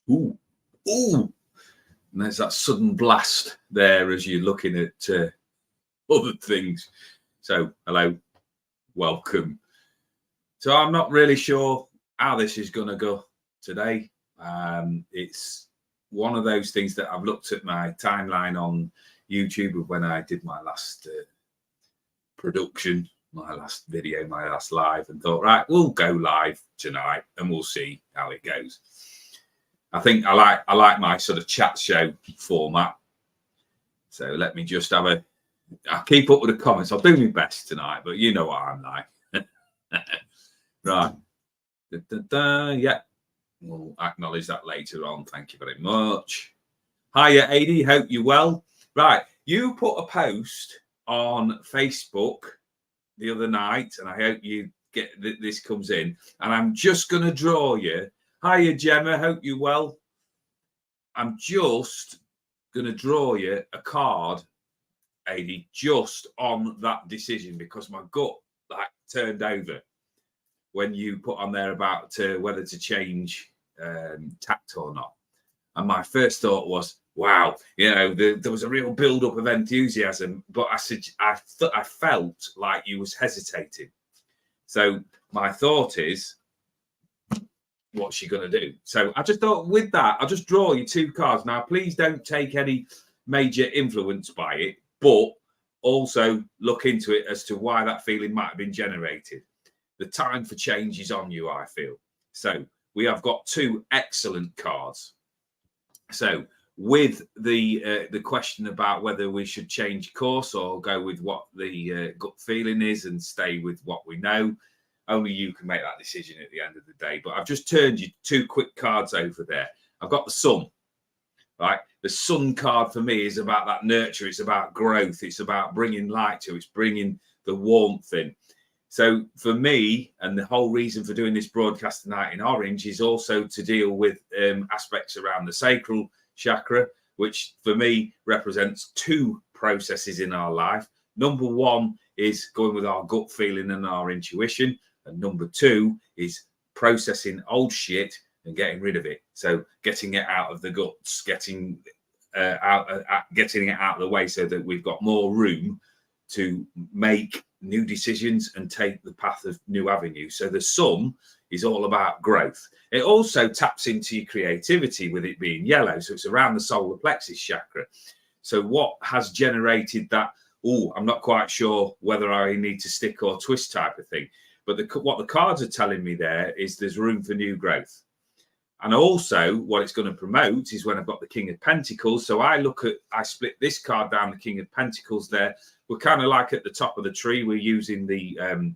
Ooh, ooh. And there's that sudden blast there as you're looking at other things. So, hello, welcome. So, I'm not really sure how this is going to go today. It's one of those things that I've looked at my timeline on YouTube of when I did my last production, my last video, my last live, and thought, right, we'll go live tonight and we'll see how it goes. I think I like my sort of chat show format. So let me just I'll keep up with the comments. I'll do my best tonight, but you know what I'm like. Right. Yeah. We'll acknowledge that later on. Thank you very much. Hiya, Adi. Hope you're well. Right. You put a post on Facebook the other night, and I hope you get this comes in. And I'm just going to draw you. Hiya, Gemma. Hope you're well. I'm just going to draw you a card, Adi, just on that decision because my gut turned over when you put on there about whether to change tact or not. And my first thought was, wow, there was a real build-up of enthusiasm, but I felt like you was hesitating. So my thought is, what's she going to do? So I just thought with that, I'll just draw you two cards. Now, please don't take any major influence by it, but also look into it as to why that feeling might have been generated. The time for change is on you, I feel. So we have got two excellent cards. So with the question about whether we should change course or go with what the gut feeling is and stay with what we know, only you can make that decision at the end of the day. But I've just turned you two quick cards over there. I've got the sun, right? The sun card for me is about that nurture. It's about growth. It's about bringing light to it. It's bringing the warmth in. So for me, and the whole reason for doing this broadcast tonight in orange is also to deal with aspects around the sacral chakra, which for me represents two processes in our life. Number one is going with our gut feeling and our intuition. And number two is processing old shit and getting rid of it. So getting it out of the guts, getting it out of the way so that we've got more room to make new decisions and take the path of new avenues. So the sun is all about growth. It also taps into your creativity with it being yellow. So it's around the solar plexus chakra. So what has generated that, I'm not quite sure whether I need to stick or twist type of thing. But what the cards are telling me there is there's room for new growth. And also what it's going to promote is when I've got the King of Pentacles. So I split this card down, the King of Pentacles there. We're kind of like at the top of the tree. We're using the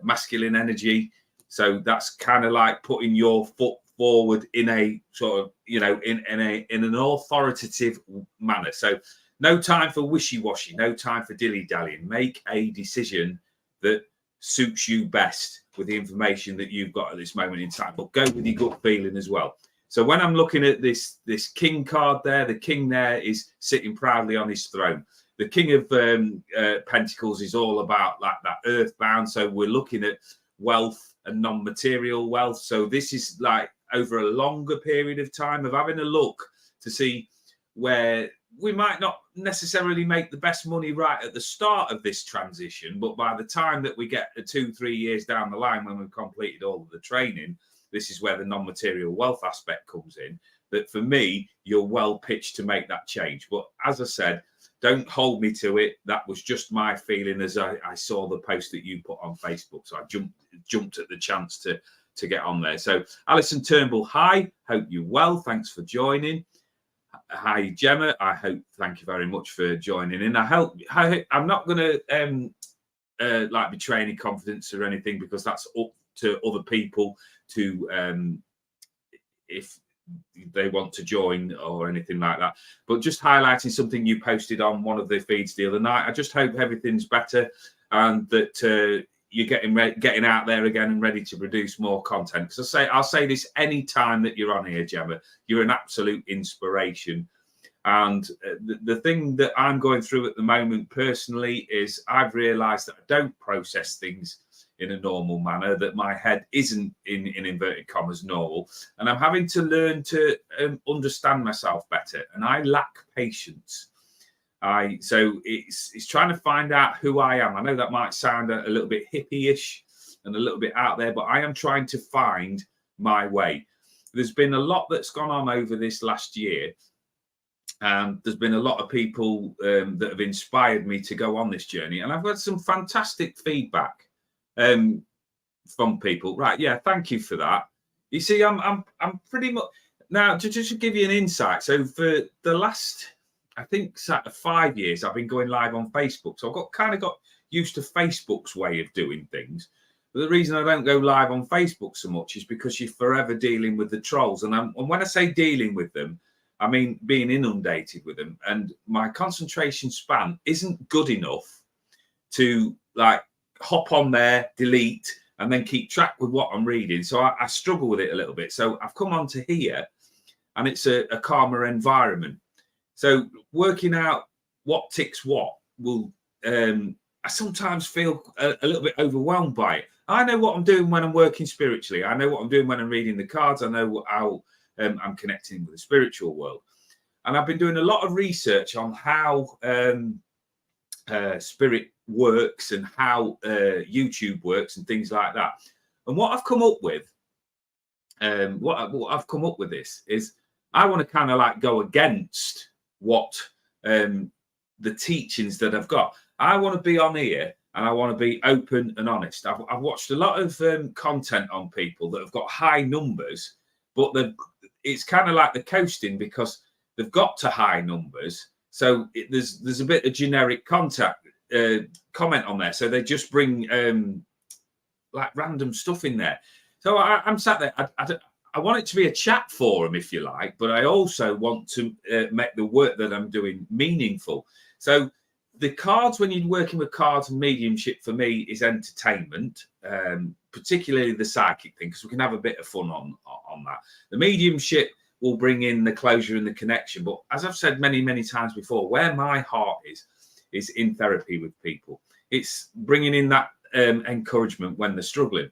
masculine energy. So that's kind of like putting your foot forward in a sort of, in an authoritative manner. So no time for wishy-washy, no time for dilly-dallying. Make a decision that suits you best with the information that you've got at this moment in time, but go with your gut feeling as well. So when I'm looking at this king card there, the king there is sitting proudly on his throne. The King of Pentacles is all about like that earthbound. So we're looking at wealth and non-material wealth. So this is like over a longer period of time of having a look to see where we might not necessarily make the best money right at the start of this transition, but by the time that we get 2-3 years down the line when we've completed all of the training, this is where the non-material wealth aspect comes in. That for me, you're well pitched to make that change. But as I said, don't hold me to it. That was just my feeling as I saw the post that you put on Facebook. So I jumped at the chance to get on there. So Alison Turnbull, hi, hope you're well. Thanks for joining. Hi, Gemma. Thank you very much for joining in. I'm not going to like betray any confidence or anything, because that's up to other people to if they want to join or anything like that. But just highlighting something you posted on one of the feeds the other night. I just hope everything's better and that you're getting out there again and ready to produce more content. Because I'll say this any time that you're on here, Gemma, you're an absolute inspiration. And the thing that I'm going through at the moment personally is I've realised that I don't process things in a normal manner, that my head isn't in inverted commas normal, and I'm having to learn to understand myself better, and I lack patience. So it's trying to find out who I am. I know that might sound a little bit hippie-ish and a little bit out there, but I am trying to find my way. There's been a lot that's gone on over this last year, and there's been a lot of people that have inspired me to go on this journey, and I've had some fantastic feedback from people. Right, yeah, thank you for that. You see, I'm pretty much now to just give you an insight. So for the last, I think, 5 years, I've been going live on Facebook. So I've kind of got used to Facebook's way of doing things. But the reason I don't go live on Facebook so much is because you're forever dealing with the trolls. And when I say dealing with them, I mean being inundated with them. And my concentration span isn't good enough to like hop on there, delete, and then keep track with what I'm reading. So I struggle with it a little bit. So I've come on to here, and it's a calmer environment. So working out what ticks what will, I sometimes feel a little bit overwhelmed by it. I know what I'm doing when I'm working spiritually. I know what I'm doing when I'm reading the cards. I know how I'm connecting with the spiritual world. And I've been doing a lot of research on how spirit works and how YouTube works and things like that. And what I've come up with, what I've come up with this is I want to kind of like go against what the teachings that I've got. I want to be on here and I want to be open and honest. I've watched a lot of content on people that have got high numbers, but it's kind of like the coasting because they've got to high numbers. So there's a bit of generic comment on there. So they just bring like random stuff in there. So I'm sat there. I want it to be a chat forum, if you like, but I also want to make the work that I'm doing meaningful. So the cards, when you're working with cards and mediumship, for me, is entertainment, particularly the psychic thing, because we can have a bit of fun on that. The mediumship will bring in the closure and the connection. But as I've said many, many times before, where my heart is in therapy with people. It's bringing in that encouragement when they're struggling.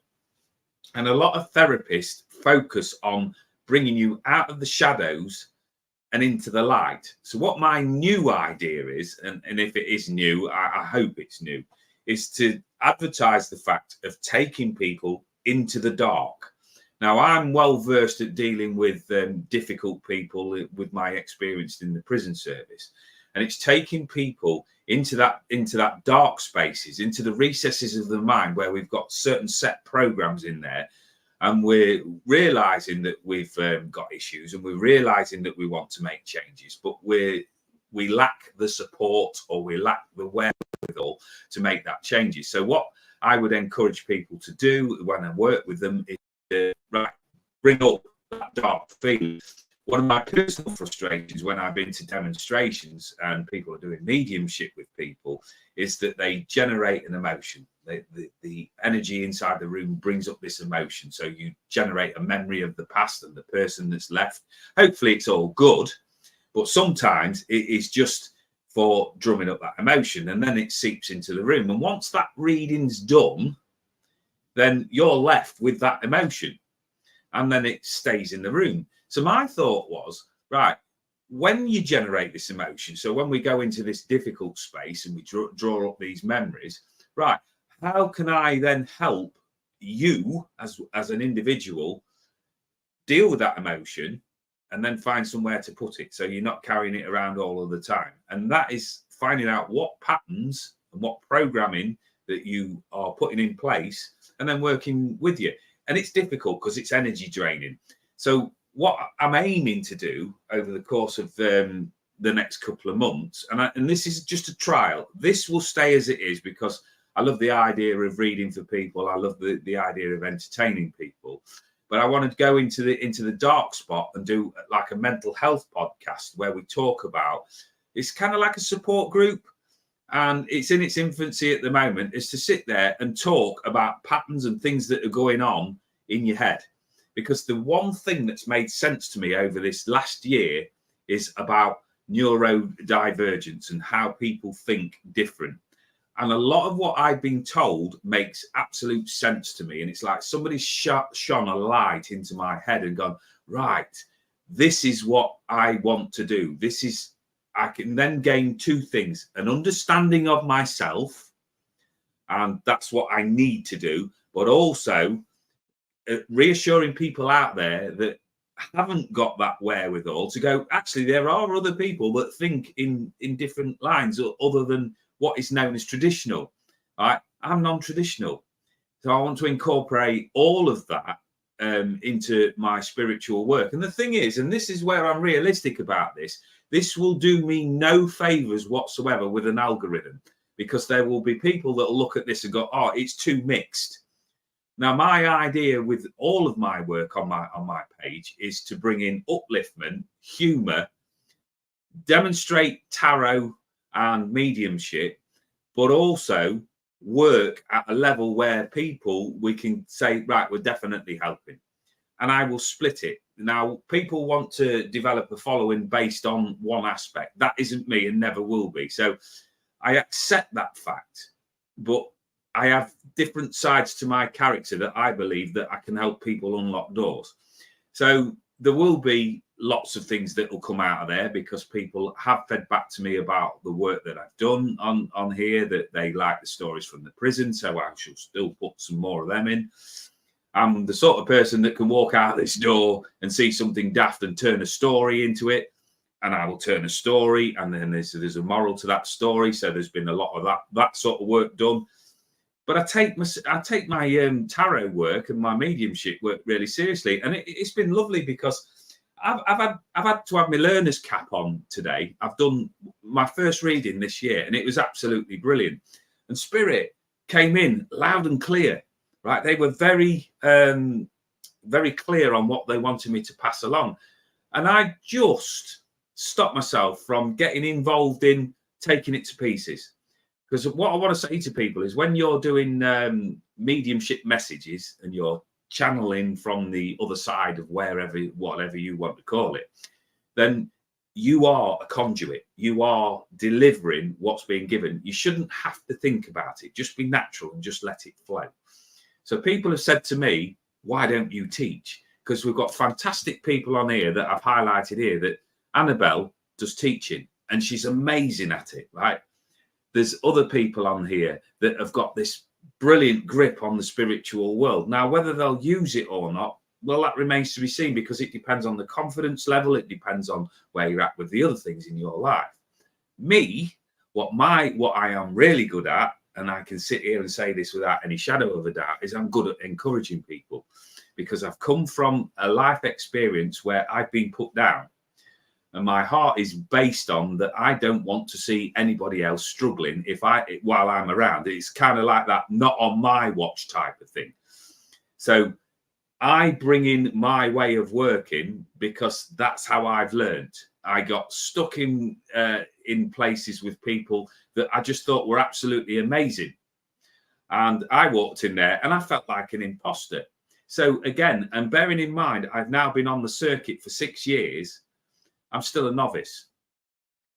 And a lot of therapists focus on bringing you out of the shadows and into the light. So what my new idea is, and if it is new, I hope it's new, is to advertise the fact of taking people into the dark. Now, I'm well versed at dealing with difficult people with my experience in the prison service. And it's taking people into that dark spaces, into the recesses of the mind where we've got certain set programs in there. And we're realizing that we've got issues, and we're realizing that we want to make changes, but we lack the support, or we lack the wherewithal to make that changes. So what I would encourage people to do when I work with them is to bring up that dark feeling. One of my personal frustrations when I've been to demonstrations and people are doing mediumship with people is that they generate an emotion. The energy inside the room brings up this emotion. So you generate a memory of the past and the person that's left. Hopefully it's all good, but sometimes it is just for drumming up that emotion, and then it seeps into the room. And once that reading's done, then you're left with that emotion, and then it stays in the room. So my thought was, right, when you generate this emotion, so when we go into this difficult space and we draw up these memories, right, how can I then help you as an individual deal with that emotion and then find somewhere to put it so you're not carrying it around all of the time? And that is finding out what patterns and what programming that you are putting in place and then working with you. And it's difficult because it's energy draining. So what I'm aiming to do over the course of the next couple of months, and this is just a trial, this will stay as it is because I love the idea of reading for people. I love the idea of entertaining people, but I want to go into the dark spot and do like a mental health podcast where we talk about, it's kind of like a support group, and it's in its infancy at the moment, is to sit there and talk about patterns and things that are going on in your head. Because the one thing that's made sense to me over this last year is about neurodivergence and how people think different. And a lot of what I've been told makes absolute sense to me. And it's like somebody's shone a light into my head and gone, right, this is what I want to do. I can then gain two things: an understanding of myself, and that's what I need to do, but also reassuring people out there that haven't got that wherewithal to go, actually, there are other people that think in different lines other than what is known as traditional. Right? I'm non-traditional. So I want to incorporate all of that into my spiritual work. And the thing is, and this is where I'm realistic about this will do me no favors whatsoever with an algorithm, because there will be people that will look at this and go, oh, it's too mixed. Now, my idea with all of my work on my page is to bring in upliftment, humor, demonstrate tarot and mediumship, but also work at a level where we can say, right, we're definitely helping. And I will split it. Now, people want to develop a following based on one aspect. That isn't me and never will be. So I accept that fact, but I have different sides to my character that I believe that I can help people unlock doors. So there will be lots of things that will come out of there, because people have fed back to me about the work that I've done on here, that they like the stories from the prison. So I shall still put some more of them in. I'm the sort of person that can walk out this door and see something daft and turn a story into it. And I will turn a story, and then there's a moral to that story. So there's been a lot of that sort of work done. But I take my tarot work and my mediumship work really seriously, and it's been lovely, because I've had to have my learner's cap on today. I've done my first reading this year, and it was absolutely brilliant. And Spirit came in loud and clear, right? They were very very clear on what they wanted me to pass along, and I just stopped myself from getting involved in taking it to pieces. Because what I want to say to people is, when you're doing mediumship messages and you're channeling from the other side of whatever you want to call it, then you are a conduit. You are delivering what's being given. You shouldn't have to think about it. Just be natural and just let it flow. So people have said to me, why don't you teach? Because we've got fantastic people on here that I've highlighted here, that Annabelle does teaching, and she's amazing at it, right? There's other people on here that have got this brilliant grip on the spiritual world. Now, whether they'll use it or not, well, that remains to be seen, because it depends on the confidence level. It depends on where you're at with the other things in your life. Me, what I am really good at, and I can sit here and say this without any shadow of a doubt, is I'm good at encouraging people, because I've come from a life experience where I've been put down. And my heart is based on that. I don't want to see anybody else struggling while I'm around. It's kind of like that, not on my watch type of thing. So I bring in my way of working, because that's how I've learned. I got stuck in places with people that I just thought were absolutely amazing. And I walked in there and I felt like an imposter. So again, and bearing in mind, I've now been on the circuit for 6 years. I'm still a novice.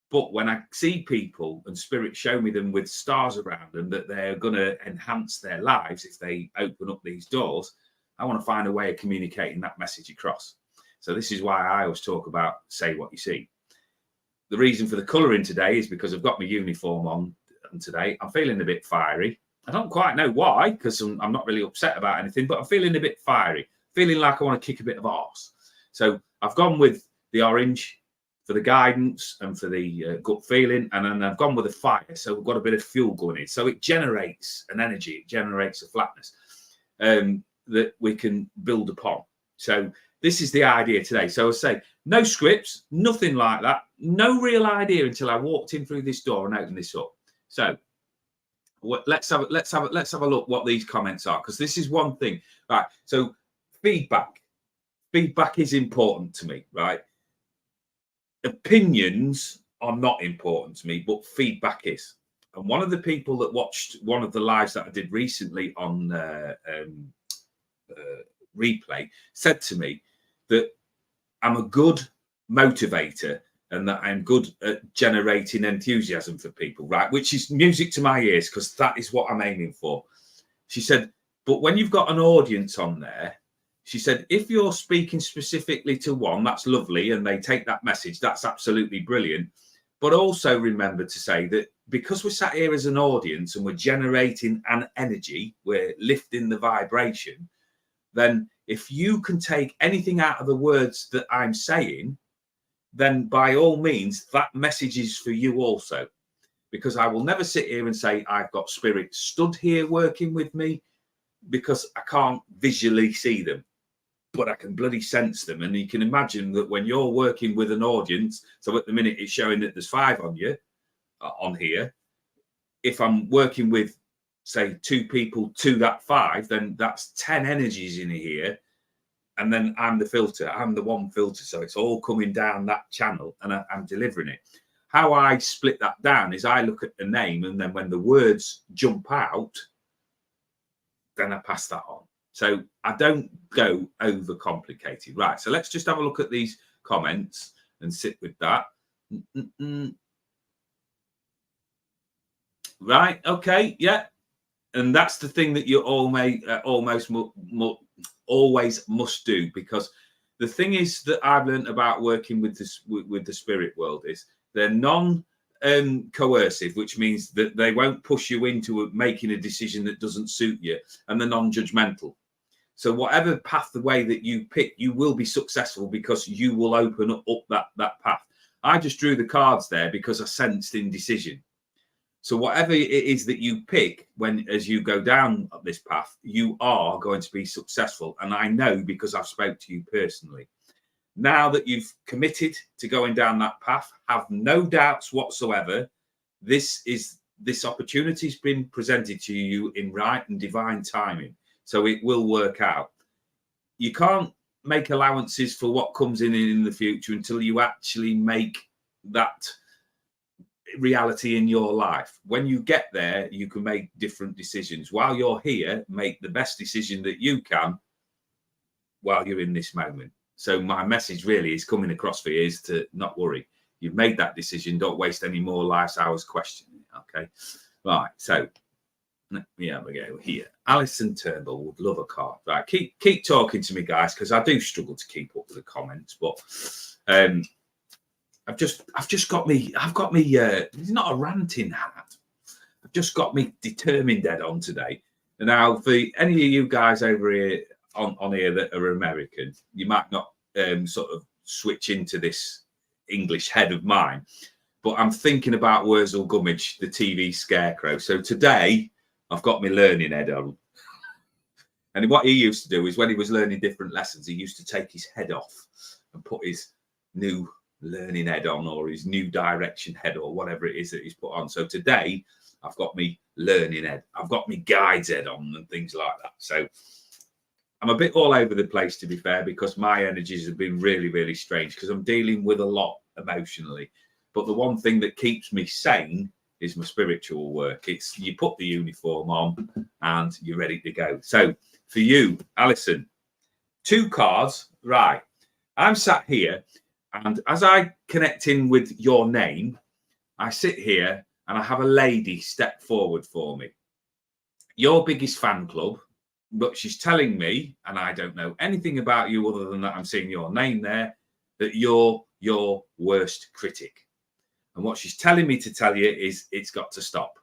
But when I see people and Spirit show me them with stars around them, that they're going to enhance their lives if they open up these doors, I want to find a way of communicating that message across. So this is why I always talk about say what you see. The reason for the colouring today is because I've got my uniform on today. I'm feeling a bit fiery. I don't quite know why, because I'm not really upset about anything, but I'm feeling a bit fiery, feeling like I want to kick a bit of arse. So I've gone with the orange for the guidance and for the gut feeling, and then I've gone with the fire, so we've got a bit of fuel going in, so it generates an energy, it generates a flatness that we can build upon. So this is the idea today. So I say no scripts, nothing like that, no real idea until I walked in through this door and opened this up. So let's have a look what these comments are, because this is one thing, right? So feedback is important to me, right? Opinions are not important to me, but feedback is. And one of the people that watched one of the lives that I did recently on replay said to me that I'm a good motivator, and that I'm good at generating enthusiasm for people, right? Which is music to my ears, because that is what I'm aiming for. She said, but when you've got an audience on there, she said, if you're speaking specifically to one, that's lovely, and they take that message, that's absolutely brilliant. But also remember to say that because we're sat here as an audience and we're generating an energy, we're lifting the vibration, then if you can take anything out of the words that I'm saying, then by all means, that message is for you also. Because I will never sit here and say, I've got spirit stood here working with me, because I can't visually see them, but I can bloody sense them. And you can imagine that when you're working with an audience, so at the minute it's showing that there's 5 on you, on here. If I'm working with, say, 2 people to that 5, then that's 10 energies in here. And then I'm the filter. I'm the one filter. So it's all coming down that channel and I'm delivering it. How I split that down is I look at the name, and then when the words jump out, then I pass that on. So I don't go over complicated. Right. So let's just have a look at these comments and sit with that. Right. Okay. Yeah. And that's the thing that you always must do, because the thing is that I've learned about working with this with the spirit world is they're non-coercive, which means that they won't push you into making a decision that doesn't suit you, and they're non-judgmental. So whatever path, the way that you pick, you will be successful because you will open up that path. I just drew the cards there because I sensed indecision. So whatever it is that you pick as you go down this path, you are going to be successful. And I know because I've spoke to you personally. Now that you've committed to going down that path, have no doubts whatsoever. This opportunity has been presented to you in right and divine timing. So it will work out. You can't make allowances for what comes in the future until you actually make that reality in your life. When you get there, you can make different decisions. While you're here, make the best decision that you can while you're in this moment. So my message really is coming across for you is to not worry. You've made that decision. Don't waste any more life's hours questioning it. Okay. Right. So let me have a go here. Alison Turnbull would love a card. Right. Keep talking to me, guys, because I do struggle to keep up with the comments. But I've got me. It's not a ranting hat. I've just got me determined head on today. And now, for any of you guys over here on here that are American, you might not sort of switch into this English head of mine, but I'm thinking about Wurzel Gummidge, the TV scarecrow. So today I've got my learning head on. And what he used to do is when he was learning different lessons, he used to take his head off and put his new learning head on, or his new direction head, or whatever it is that he's put on. So today I've got me learning head. I've got me guide's head on and things like that. So I'm a bit all over the place, to be fair, because my energies have been really, really strange because I'm dealing with a lot emotionally. But the one thing that keeps me sane is my spiritual work. It's you put the uniform on and you're ready to go. So for you, Alison, 2 cards. Right. I'm sat here, and as I connect in with your name, I sit here and I have a lady step forward for me. Your biggest fan club. But she's telling me, and I don't know anything about you other than that I'm seeing your name there, that you're your worst critic. And what she's telling me to tell you is it's got to stop.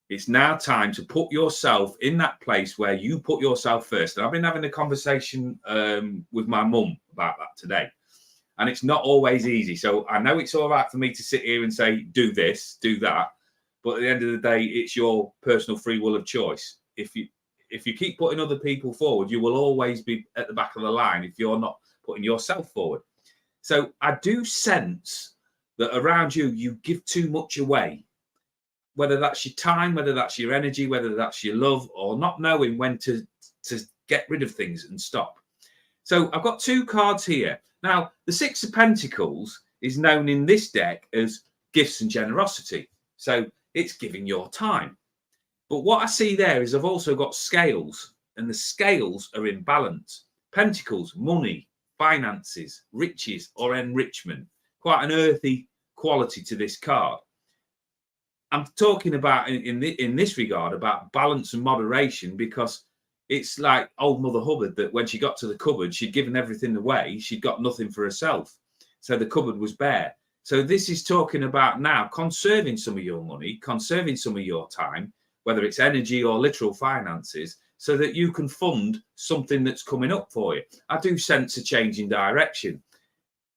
It's now time to put yourself in that place where you put yourself first. And I've been having a conversation with my mum about that today. And it's not always easy. So I know it's all right for me to sit here and say, do this, do that. But at the end of the day, it's your personal free will of choice. If you keep putting other people forward, you will always be at the back of the line if you're not putting yourself forward. So I do sense that around you, you give too much away, whether that's your time, whether that's your energy, whether that's your love, or not knowing when to get rid of things and stop. So I've got 2 cards here. Now, the 6 of Pentacles is known in this deck as gifts and generosity. So it's giving your time. But what I see there is I've also got scales, and the scales are in balance. Pentacles, money, finances, riches, or enrichment. quite an earthy quality to this card. I'm talking about in this regard about balance and moderation, because it's like old Mother Hubbard, that when she got to the cupboard, she'd given everything away. She'd got nothing for herself. So the cupboard was bare. So this is talking about now conserving some of your money, conserving some of your time, whether it's energy or literal finances, so that you can fund something that's coming up for you. I do sense a change in direction.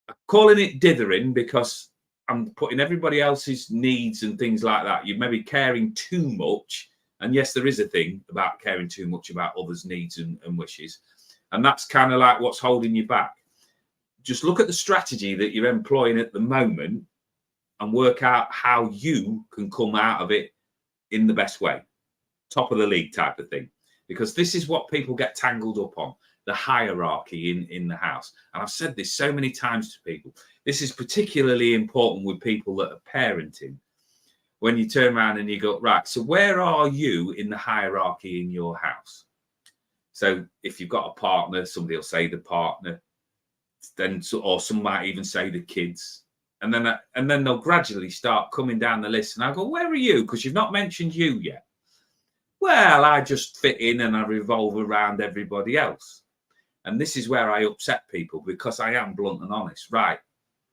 I'm calling it dithering because I'm putting everybody else's needs and things like that. You may be caring too much. And yes, there is a thing about caring too much about others' needs and wishes. And that's kind of like what's holding you back. Just look at the strategy that you're employing at the moment and work out how you can come out of it in the best way. Top of the league type of thing. Because this is what people get tangled up on, the hierarchy in the house. And I've said this so many times to people. This is particularly important with people that are parenting. When you turn around and you go, right, so where are you in the hierarchy in your house? So if you've got a partner, somebody will say the partner, then, or some might even say the kids. And then they'll gradually start coming down the list. And I go, where are you? Because you've not mentioned you yet. Well, I just fit in and I revolve around everybody else. And this is where I upset people, because I am blunt and honest. Right.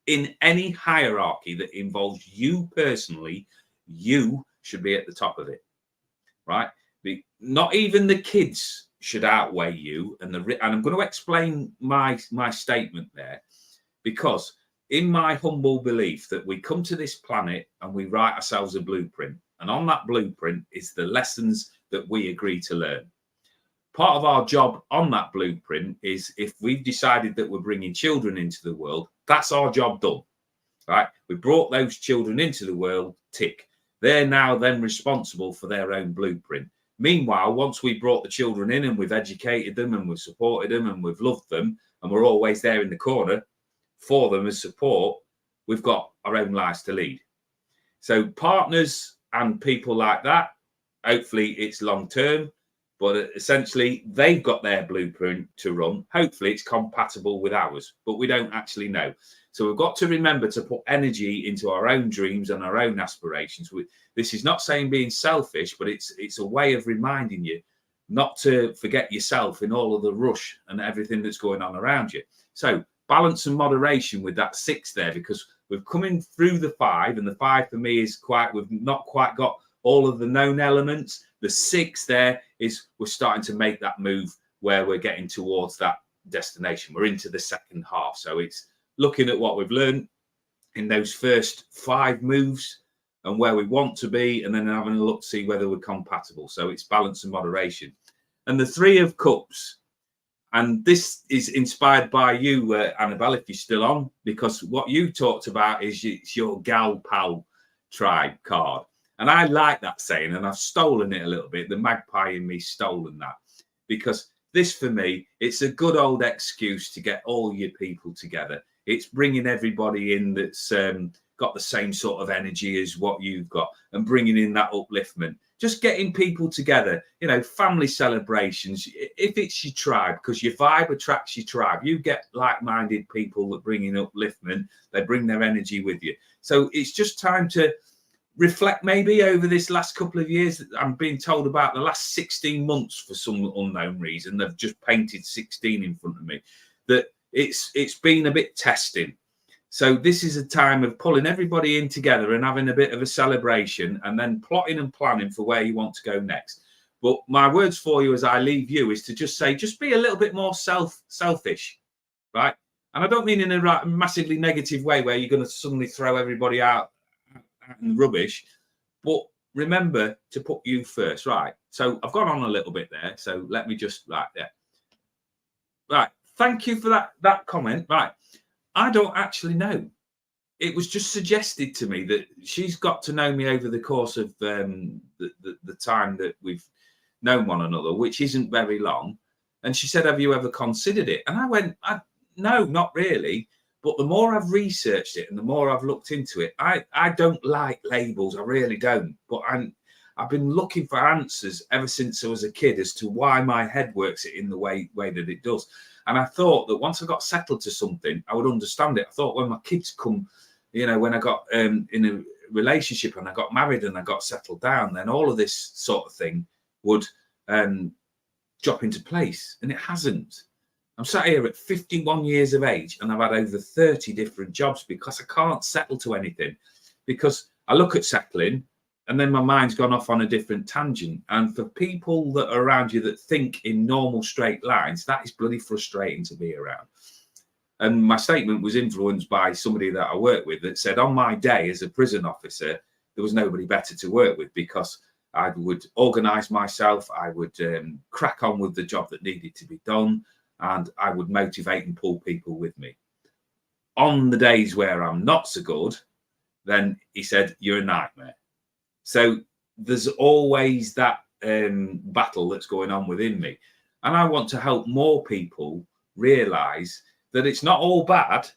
In any hierarchy that involves you personally, you should be at the top of it. Right. Not even the kids should outweigh you. And I'm going to explain my statement there, because in my humble belief that we come to this planet and we write ourselves a blueprint. And on that blueprint is the lessons that we agree to learn. Part of our job on that blueprint is, if we've decided that we're bringing children into the world, that's our job done, right? We brought those children into the world, tick. They're now then responsible for their own blueprint. Meanwhile, once we brought the children in and we've educated them and we've supported them and we've loved them and we're always there in the corner for them as support, we've got our own lives to lead. So partners and people like that, hopefully it's long term, but essentially they've got their blueprint to run. Hopefully it's compatible with ours, but we don't actually know. So we've got to remember to put energy into our own dreams and our own aspirations. This is not saying being selfish, but it's a way of reminding you not to forget yourself in all of the rush and everything that's going on around you. So balance and moderation with that 6 there, because we're coming through the 5, and the 5 for me is we've not quite got all of the known elements. The 6 there is we're starting to make that move where we're getting towards that destination. We're into the second half. So it's looking at what we've learned in those first 5 moves and where we want to be, and then having a look to see whether we're compatible. So it's balance and moderation. And the 3 of Cups, and this is inspired by you, Annabelle, if you're still on, because what you talked about is it's your gal pal tribe card. And I like that saying, and I've stolen it a little bit. The magpie in me stolen that, because this, for me, it's a good old excuse to get all your people together. It's bringing everybody in that's got the same sort of energy as what you've got, and bringing in that upliftment. Just getting people together, family celebrations. If it's your tribe, because your vibe attracts your tribe, you get like-minded people that bring in upliftment. They bring their energy with you. So it's just time to reflect maybe over this last couple of years. I'm being told about the last 16 months for some unknown reason. They've just painted 16 in front of me. That it's been a bit testing. So this is a time of pulling everybody in together and having a bit of a celebration, and then plotting and planning for where you want to go next. But my words for you as I leave you is to just say, just be a little bit more selfish, right? And I don't mean in a massively negative way where you're going to suddenly throw everybody out in rubbish, but remember to put you first, right? So I've gone on a little bit there. So let me just right. Thank you for that comment. Right. I don't actually know. It was just suggested to me that she's got to know me over the course of the time that we've known one another, which isn't very long. And she said, have you ever considered it? And I went, no, not really. But the more I've researched it and the more I've looked into it, I don't like labels. I really don't. But I've been looking for answers ever since I was a kid as to why my head works it in the way that it does. And I thought that once I got settled to something, I would understand it. I thought when my kids come, when I got in a relationship and I got married and I got settled down, then all of this sort of thing would drop into place. And it hasn't. I'm sat here at 51 years of age and I've had over 30 different jobs because I can't settle to anything, because I look at settling and then my mind's gone off on a different tangent. And for people that are around you that think in normal straight lines, that is bloody frustrating to be around. And my statement was influenced by somebody that I work with that said, on my day as a prison officer, there was nobody better to work with, because I would organise myself, I would crack on with the job that needed to be done, and I would motivate and pull people with me. On the days where I'm not so good, then he said, you're a nightmare. So there's always that battle that's going on within me. And I want to help more people realise that it's not all bad,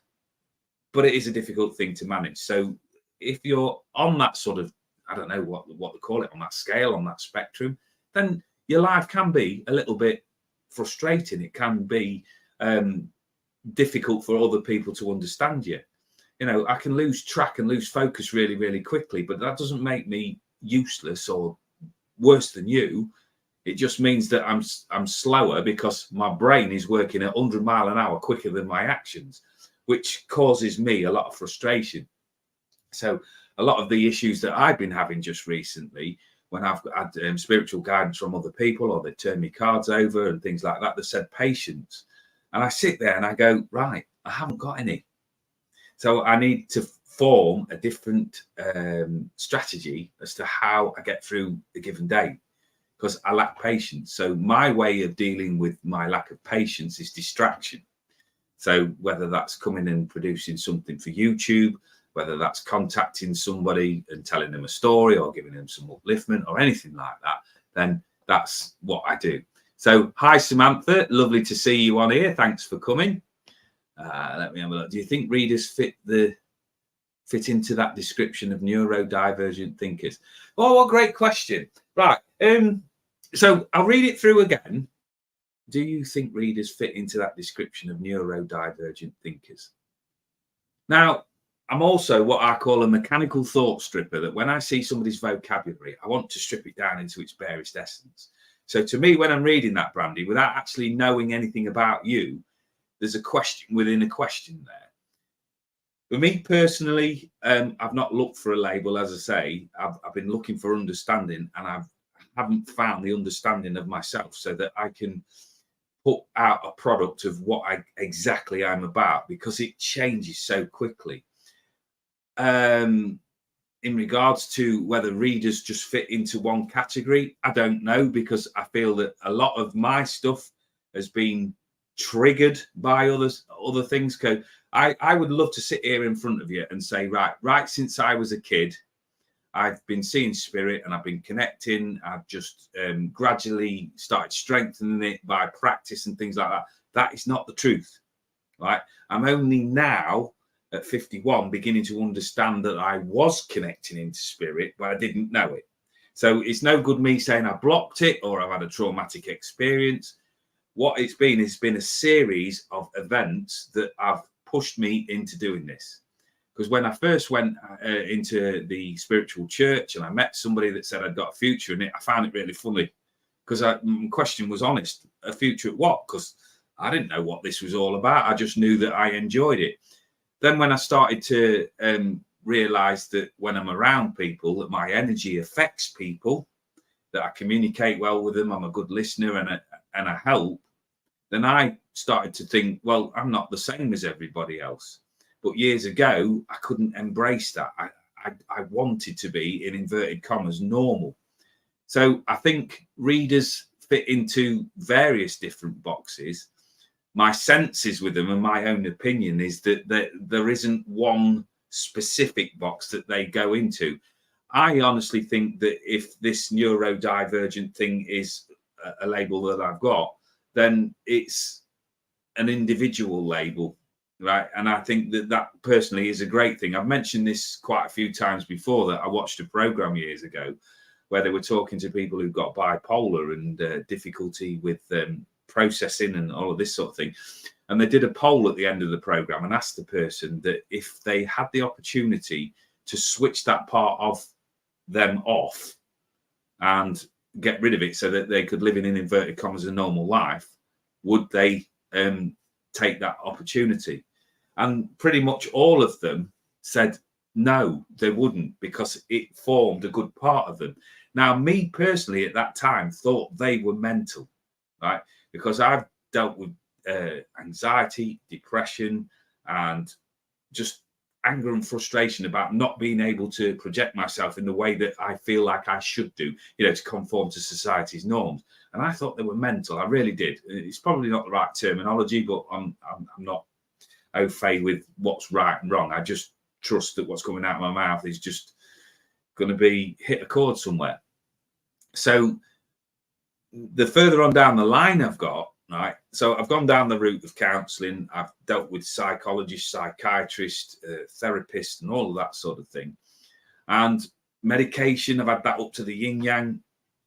but it is a difficult thing to manage. So if you're on that sort of, I don't know what they call it, on that scale, on that spectrum, then your life can be a little bit frustrating. It can be difficult for other people to understand you. I can lose track and lose focus really, really quickly, but that doesn't make me useless or worse than you. It just means that I'm slower because my brain is working at 100 miles an hour quicker than my actions, which causes me a lot of frustration. So a lot of the issues that I've been having just recently, when I've had spiritual guidance from other people, or they turn me cards over and things like that, they said patience. And I sit there and I go, right, I haven't got any. So I need to form a different strategy as to how I get through a given day, because I lack patience. So my way of dealing with my lack of patience is distraction. So whether that's coming and producing something for YouTube, whether that's contacting somebody and telling them a story or giving them some upliftment or anything like that, then that's what I do. So hi, Samantha. Lovely to see you on here. Thanks for coming. Let me have a look. Do you think readers fit into that description of neurodivergent thinkers? Oh, what a great question. Right. So I'll read it through again. Do you think readers fit into that description of neurodivergent thinkers? Now, I'm also what I call a mechanical thought stripper, that when I see somebody's vocabulary, I want to strip it down into its barest essence. So to me, when I'm reading that, Brandy, without actually knowing anything about you, there's a question within a question there. For me personally, I've not looked for a label, as I say. I've been looking for understanding, and I haven't found the understanding of myself so that I can put out a product of what exactly I'm about, because it changes so quickly. In regards to whether readers just fit into one category, I don't know, because I feel that a lot of my stuff has been triggered by other things. I would love to sit here in front of you and say, right since I was a kid, I've been seeing spirit and I've been connecting. I've just gradually started strengthening it by practice and things like that. That is not the truth, right? I'm only now at 51 beginning to understand that I was connecting into spirit, but I didn't know it. So it's no good me saying I blocked it or I've had a traumatic experience. What it's been a series of events that have pushed me into doing this. Because when I first went into the spiritual church and I met somebody that said I'd got a future in it, I found it really funny, because my question was honest. A future at what? Because I didn't know what this was all about. I just knew that I enjoyed it. Then when I started to realise that when I'm around people, that my energy affects people, that I communicate well with them, I'm a good listener and I help, then I started to think, well, I'm not the same as everybody else. But years ago, I couldn't embrace that. I wanted to be, in inverted commas, normal. So I think readers fit into various different boxes. My senses with them and my own opinion is that there isn't one specific box that they go into. I honestly think that if this neurodivergent thing is a label that I've got, then it's an individual label, right? And I think that personally is a great thing. I've mentioned this quite a few times before, that I watched a program years ago where they were talking to people who've got bipolar and difficulty with processing and all of this sort of thing. And they did a poll at the end of the program and asked the person that if they had the opportunity to switch that part of them off and get rid of it so that they could live in inverted commas a normal life, would they take that opportunity? And pretty much all of them said no, they wouldn't, because it formed a good part of them. Now, me personally at that time thought they were mental, right? Because I've dealt with anxiety, depression, and just anger and frustration about not being able to project myself in the way that I feel like I should do, to conform to society's norms. And I thought they were mental. I really did. It's probably not the right terminology, but I'm not au fait with what's right and wrong. I just trust that what's coming out of my mouth is just going to be hit a chord somewhere. So the further on down the line I've got, right, so I've gone down the route of counselling. I've dealt with psychologists, psychiatrists, therapists, and all of that sort of thing. And medication, I've had that up to the yin yang.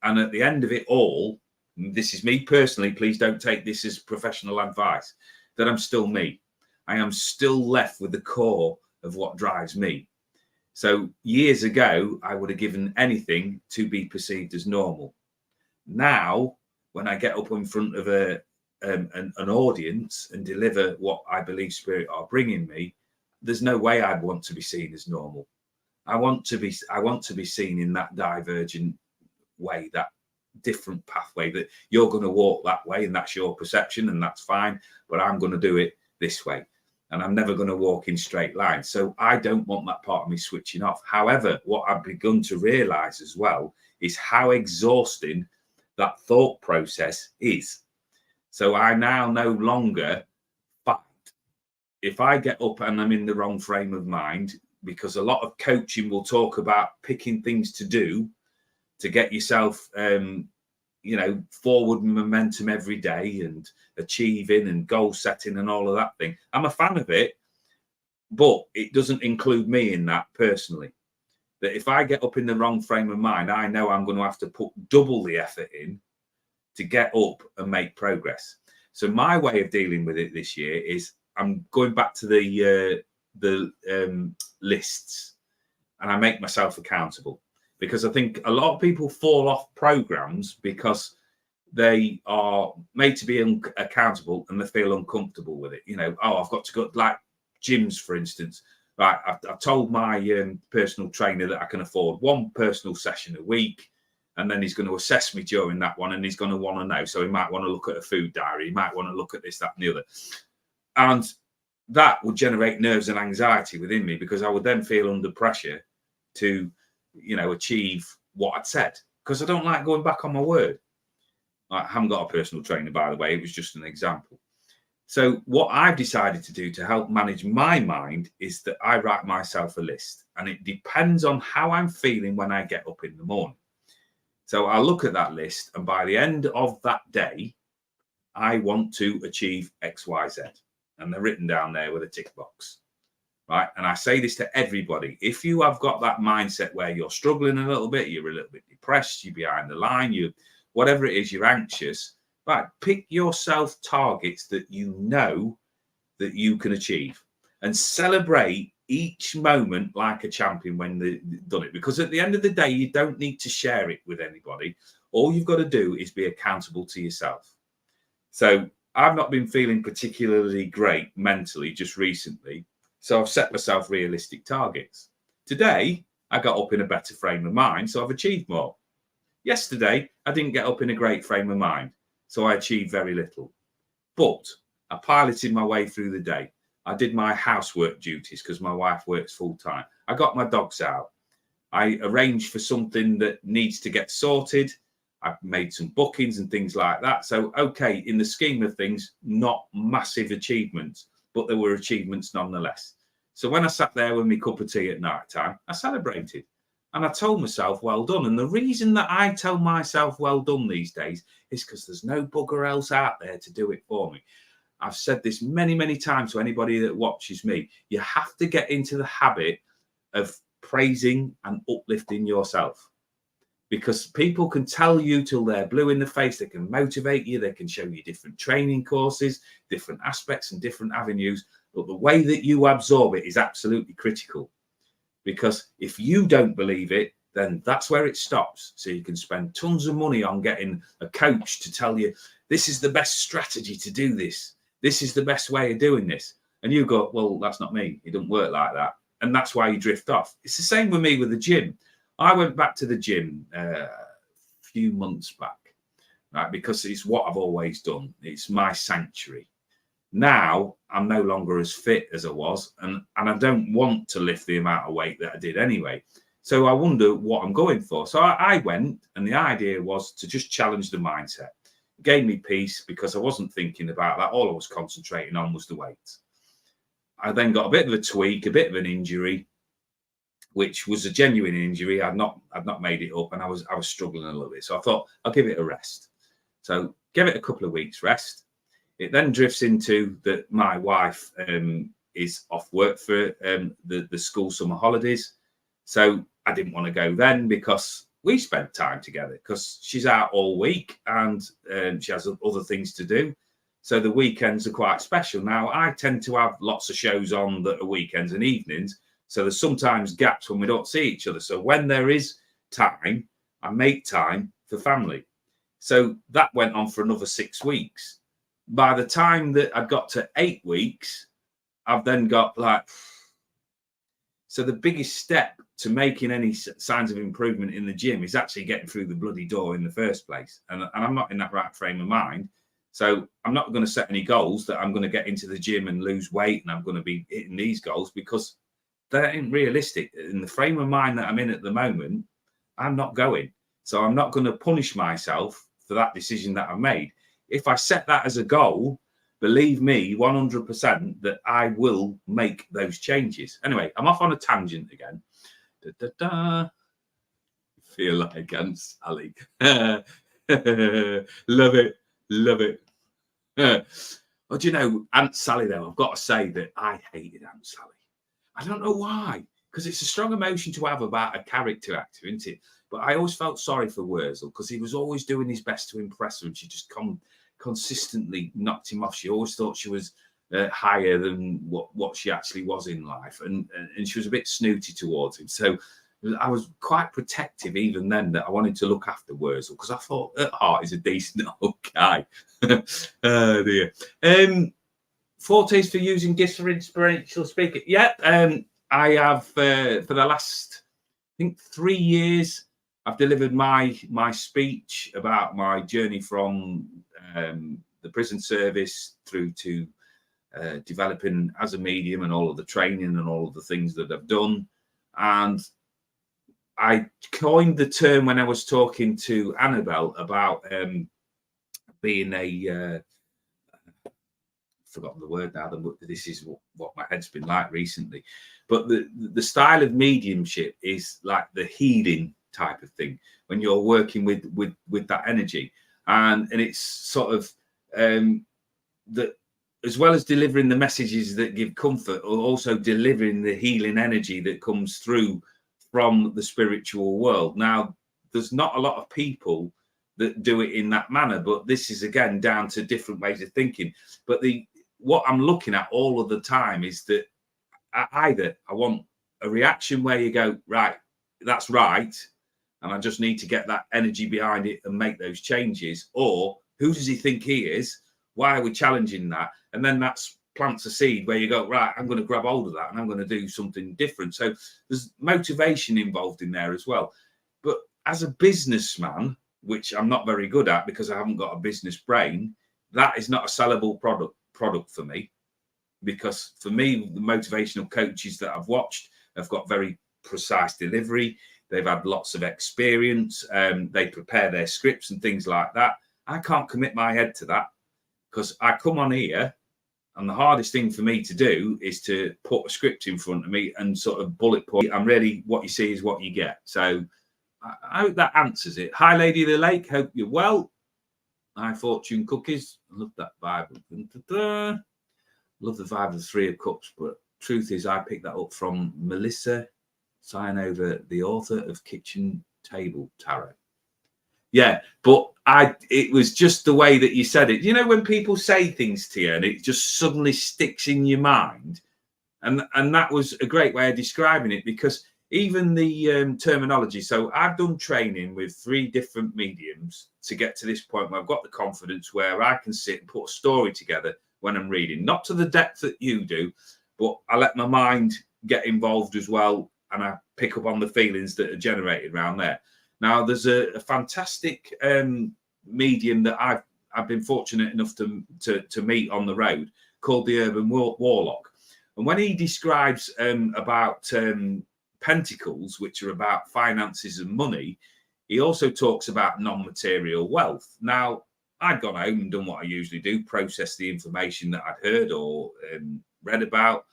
And at the end of it all, this is me personally, please don't take this as professional advice, that I'm still me. I am still left with the core of what drives me. So years ago, I would have given anything to be perceived as normal. Now, when I get up in front of an audience and deliver what I believe Spirit are bringing me, there's no way I'd want to be seen as normal. I want to be seen in that divergent way, that different pathway, that you're going to walk that way and that's your perception and that's fine, but I'm going to do it this way. And I'm never going to walk in straight lines. So I don't want that part of me switching off. However, what I've begun to realize as well is how exhausting that thought process is. So I now no longer fight. If I get up and I'm in the wrong frame of mind, because a lot of coaching will talk about picking things to do to get yourself forward momentum every day and achieving and goal setting and all of that thing. I'm a fan of it, but it doesn't include me in that personally. That if I get up in the wrong frame of mind, I know I'm going to have to put double the effort in to get up and make progress. So my way of dealing with it this year is I'm going back to the lists, and I make myself accountable. Because I think a lot of people fall off programs because they are made to be accountable and they feel uncomfortable with it. I've got to go, like gyms, for instance. Right, I've told my personal trainer that I can afford one personal session a week, and then he's going to assess me during that one, and he's going to want to know. So he might want to look at a food diary. He might want to look at this, that, and the other. And that would generate nerves and anxiety within me, because I would then feel under pressure to achieve what I'd said, because I don't like going back on my word. I haven't got a personal trainer, by the way. It was just an example. So what I've decided to do to help manage my mind is that I write myself a list, and it depends on how I'm feeling when I get up in the morning. So I look at that list, and by the end of that day, I want to achieve X, Y, Z. And they're written down there with a tick box. Right. And I say this to everybody. If you have got that mindset where you're struggling a little bit, you're a little bit depressed, you're behind the line, whatever it is, you're anxious, right, pick yourself targets that you know that you can achieve, and celebrate each moment like a champion when they've done it. Because at the end of the day, you don't need to share it with anybody. All you've got to do is be accountable to yourself. So I've not been feeling particularly great mentally just recently. So I've set myself realistic targets. Today, I got up in a better frame of mind, so I've achieved more. Yesterday, I didn't get up in a great frame of mind, so I achieved very little. But I piloted my way through the day. I did my housework duties because my wife works full time. I got my dogs out. I arranged for something that needs to get sorted. I've made some bookings and things like that. So, okay, in the scheme of things, not massive achievements, but there were achievements nonetheless. So when I sat there with my cup of tea at night time, I celebrated. And I told myself, well done. And the reason that I tell myself well done these days is because there's no bugger else out there to do it for me. I've said this many, many times to anybody that watches me. You have to get into the habit of praising and uplifting yourself. because people can tell you till they're blue in the face. They can motivate you. They can show you different training courses, different aspects and different avenues. But the way that you absorb it is absolutely critical, because if you don't believe it, then that's where it stops. So you can spend tons of money on getting a coach to tell you, this is the best strategy to do this. This is the best way of doing this. And you go, well, that's not me. It doesn't work like that. And that's why you drift off. It's the same with me with the gym. I went back to the gym a few months back, right? Because it's what I've always done. It's my sanctuary. Now I'm no longer as fit as I was, and I don't want to lift the amount of weight that I did anyway. So I wonder what I'm going for. So I went, and the idea was to just challenge the mindset. It gave me peace because I wasn't thinking about that. All I was concentrating on was the weight. I then got a bit of a tweak, a bit of an injury, which was a genuine injury. I'd not made it up, and I was struggling a little bit. So I thought I'll give it a rest. So give it a couple of weeks rest. It then drifts into that my wife is off work for the school summer holidays. So I didn't want to go then because we spent time together, because she's out all week and she has other things to do. So the weekends are quite special. Now, I tend to have lots of shows on that are weekends and evenings. So there's sometimes gaps when we don't see each other. So when there is time, I make time for family. So that went on for another 6 weeks. By the time that I got to 8 weeks, I've then got like... So the biggest step to making any signs of improvement in the gym is actually getting through the bloody door in the first place. And I'm not in that right frame of mind. So I'm not going to set any goals that I'm going to get into the gym and lose weight and I'm going to be hitting these goals, because that ain't realistic. In the frame of mind that I'm in at the moment, I'm not going. So I'm not going to punish myself for that decision that I've made. If I set that as a goal, believe me, 100% that I will make those changes. Anyway, I'm off on a tangent again. Feel like Aunt Sally. Love it. Love it. But you know, Aunt Sally, though, I've got to say that I hated Aunt Sally. I don't know why, because it's a strong emotion to have about a character actor, isn't it? But I always felt sorry for Wurzel, because he was always doing his best to impress her, and she just consistently knocked him off. She always thought she was higher than what she actually was in life, and she was a bit snooty towards him. So I was quite protective even then, that I wanted to look after Wurzel, because I thought at heart he's a decent old guy. Oh dear. Fortes for using gifts for inspirational speaking. Yeah, I have for the last, I think, 3 years, I've delivered my speech about my journey from the prison service through to developing as a medium, and all of the training and all of the things that I've done. And I coined the term when I was talking to Annabelle about being a forgotten the word now. This is what my head's been like recently. But the style of mediumship is like the healing type of thing, when you're working with that energy, and it's sort of that, as well as delivering the messages that give comfort, or also delivering the healing energy that comes through from the spiritual world. Now, there's not a lot of people that do it in that manner, but this is again down to different ways of thinking. But what I'm looking at all of the time is that either I want a reaction where you go, right, that's right, and I just need to get that energy behind it and make those changes, or who does he think he is? Why are we challenging that? And then that's plants a seed where you go, right, I'm going to grab hold of that and I'm going to do something different. So there's motivation involved in there as well. But as a businessman, which I'm not very good at because I haven't got a business brain, that is not a sellable product for me. Because for me, the motivational coaches that I've watched have got very precise delivery. They've had lots of experience. They prepare their scripts and things like that. I can't commit my head to that, because I come on here, and the hardest thing for me to do is to put a script in front of me and sort of bullet point. I'm really, what you see is what you get. So I hope that answers it. Hi, Lady of the Lake. Hope you're well. Hi, Fortune Cookies. I love that vibe. Love the vibe of the Three of Cups. But truth is, I picked that up from Melissa, sign over the author of Kitchen table tarot. Yeah, but it was just the way that you said it. You know, when people say things to you and it just suddenly sticks in your mind, and that was a great way of describing it, because even the terminology. So I've done training with 3 different mediums to get to this point where I've got the confidence where I can sit and put a story together when I'm reading, not to the depth that you do, but I let my mind get involved as well, and I pick up on the feelings that are generated around there. Now, there's a fantastic medium that I've been fortunate enough to meet on the road, called the Urban Warlock. And when he describes about pentacles, which are about finances and money, he also talks about non-material wealth. Now, I'd gone home and done what I usually do, process the information that I'd heard or read about,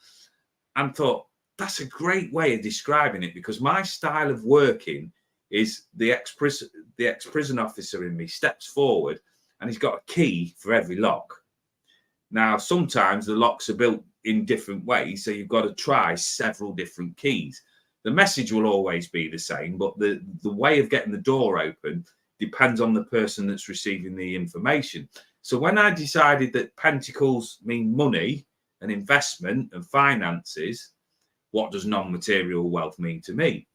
and thought, that's a great way of describing it, because my style of working is the ex-prison officer in me steps forward and he's got a key for every lock. Now, sometimes the locks are built in different ways, so you've got to try several different keys. The message will always be the same, but the way of getting the door open depends on the person that's receiving the information. So when I decided that pentacles mean money and investment and finances, what does non-material wealth mean to me?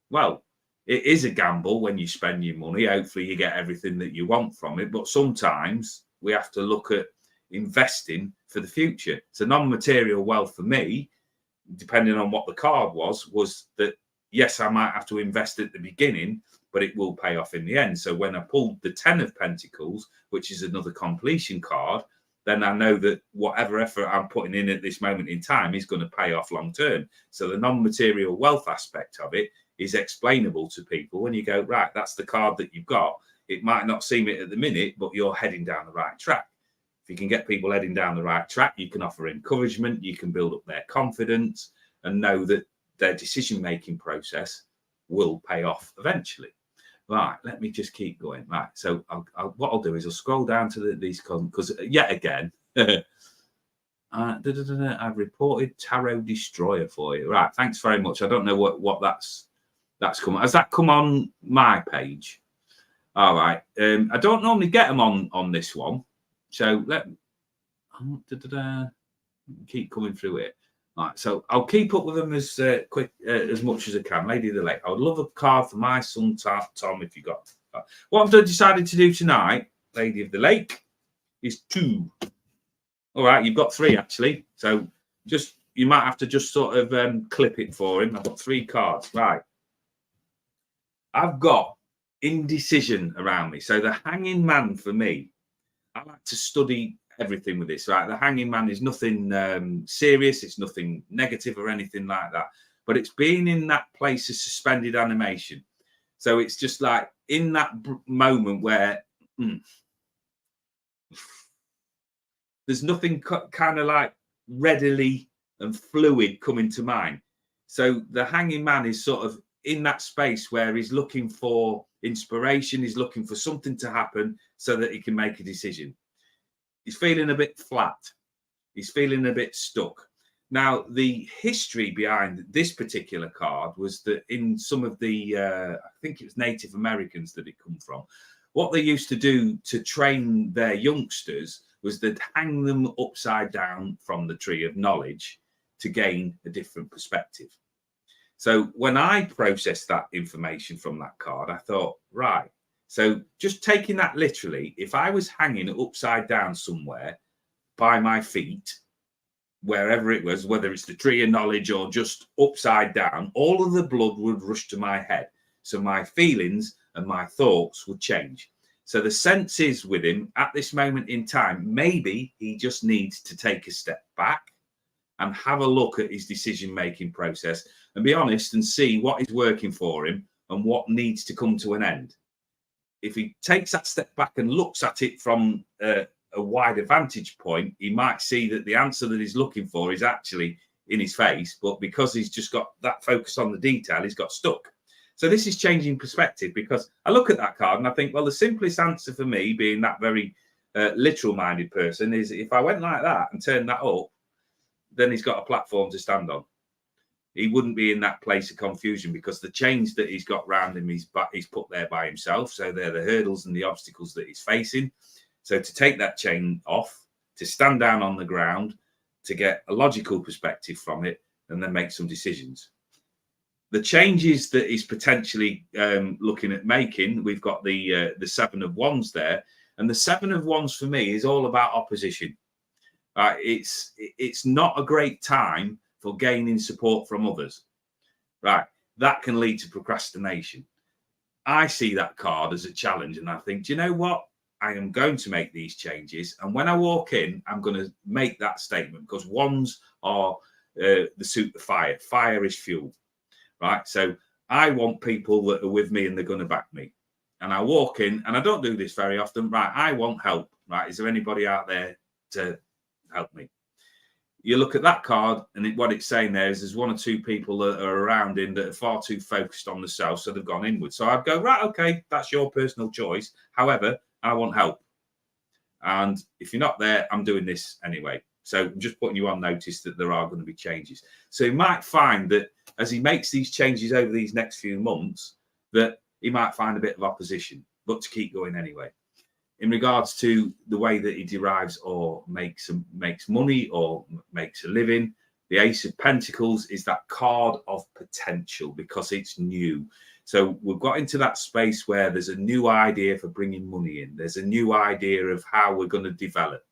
Well, it is a gamble when you spend your money. Hopefully you get everything that you want from it, but sometimes we have to look at investing for the future. So non-material wealth for me, depending on what the card was that, yes, I might have to invest at the beginning, but it will pay off in the end. So when I pulled the 10 of Pentacles, which is another completion card, then I know that whatever effort I'm putting in at this moment in time is going to pay off long term. So the non-material wealth aspect of it is explainable to people when you go, right, that's the card that you've got. It might not seem it at the minute, but you're heading down the right track. If you can get people heading down the right track, you can offer encouragement, you can build up their confidence and know that their decision-making process will pay off eventually. Right, let me just keep going. Right, so what I'll do is I'll scroll down to these columns, because yet again, I've reported Tarot Destroyer for you. Right, thanks very much. I don't know what that's come. Has that come on my page? All right. I don't normally get them on this one, so keep coming through it. Right, so I'll keep up with them as quick as much as I can. Lady of the Lake, I would love a card for my son Tom if you got. What I've decided to do tonight, Lady of the Lake, is 2. All right, you've got 3 actually, so just you might have to just sort of clip it for him. I've got 3 cards. Right, I've got indecision around me. So the Hanging Man for me, I like to study everything with this, right? The Hanging Man is nothing serious, it's nothing negative or anything like that, but it's being in that place of suspended animation. So it's just like in that moment where there's nothing kind of like readily and fluid coming to mind. So the Hanging Man is sort of in that space where he's looking for inspiration, he's looking for something to happen so that he can make a decision. He's feeling a bit flat. He's feeling a bit stuck. Now, the history behind this particular card was that in some of the, I think it was Native Americans that it come from, what they used to do to train their youngsters was they'd hang them upside down from the tree of knowledge to gain a different perspective. So when I processed that information from that card, I thought, right, so just taking that literally, if I was hanging upside down somewhere by my feet, wherever it was, whether it's the tree of knowledge or just upside down, all of the blood would rush to my head. So my feelings and my thoughts would change. So the sense is with him at this moment in time, maybe he just needs to take a step back and have a look at his decision-making process and be honest and see what is working for him and what needs to come to an end. If he takes that step back and looks at it from a wider vantage point, he might see that the answer that he's looking for is actually in his face, but because he's just got that focus on the detail, he's got stuck. So this is changing perspective, because I look at that card and I think, well, the simplest answer for me, being that very literal-minded person, is if I went like that and turned that up, then he's got a platform to stand on. he wouldn't be in that place of confusion, because the chains that he's got round him, he's put there by himself. So they're the hurdles and the obstacles that he's facing. So to take that chain off, to stand down on the ground, to get a logical perspective from it, and then make some decisions. The changes that he's potentially looking at making, we've got the 7 of Wands there. And the 7 of Wands for me is all about opposition. It's not a great time for gaining support from others. Right. That can lead to procrastination. I see that card as a challenge, and I think, do you know what? I am going to make these changes. And when I walk in, I'm going to make that statement, because wands are the suit of fire. Fire is fuel. Right. So I want people that are with me and they're going to back me. And I walk in, and I don't do this very often. Right. I want help. Right. Is there anybody out there to help me? You look at that card, and what it's saying there is there's 1 or 2 people that are around him that are far too focused on themselves, so they've gone inward. So I'd go, right, okay, that's your personal choice. However, I want help. And if you're not there, I'm doing this anyway. So I'm just putting you on notice that there are going to be changes. So you might find that as he makes these changes over these next few months, that he might find a bit of opposition, but to keep going anyway. In regards to the way that he derives or makes money or makes a living, the Ace of Pentacles is that card of potential, because it's new. So we've got into that space where there's a new idea for bringing money in. There's a new idea of how we're going to develop.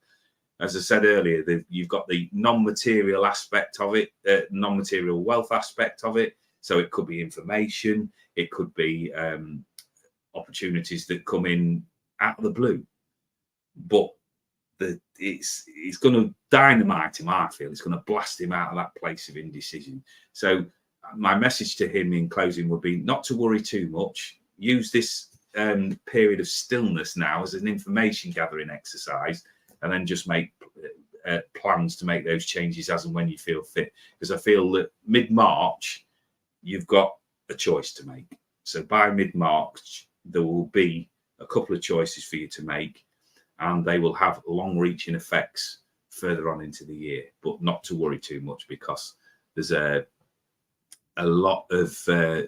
As I said earlier, you've got the non-material aspect of it, non-material wealth aspect of it. So it could be information, it could be opportunities that come in out of the blue, but it's going to dynamite him. I feel it's going to blast him out of that place of indecision. So my message to him in closing would be not to worry too much. Use this period of stillness now as an information gathering exercise, and then just make plans to make those changes as and when you feel fit. Because I feel that mid-March you've got a choice to make. So by mid-March there will be a couple of choices for you to make, and they will have long-reaching effects further on into the year. But not to worry too much, because there's a lot of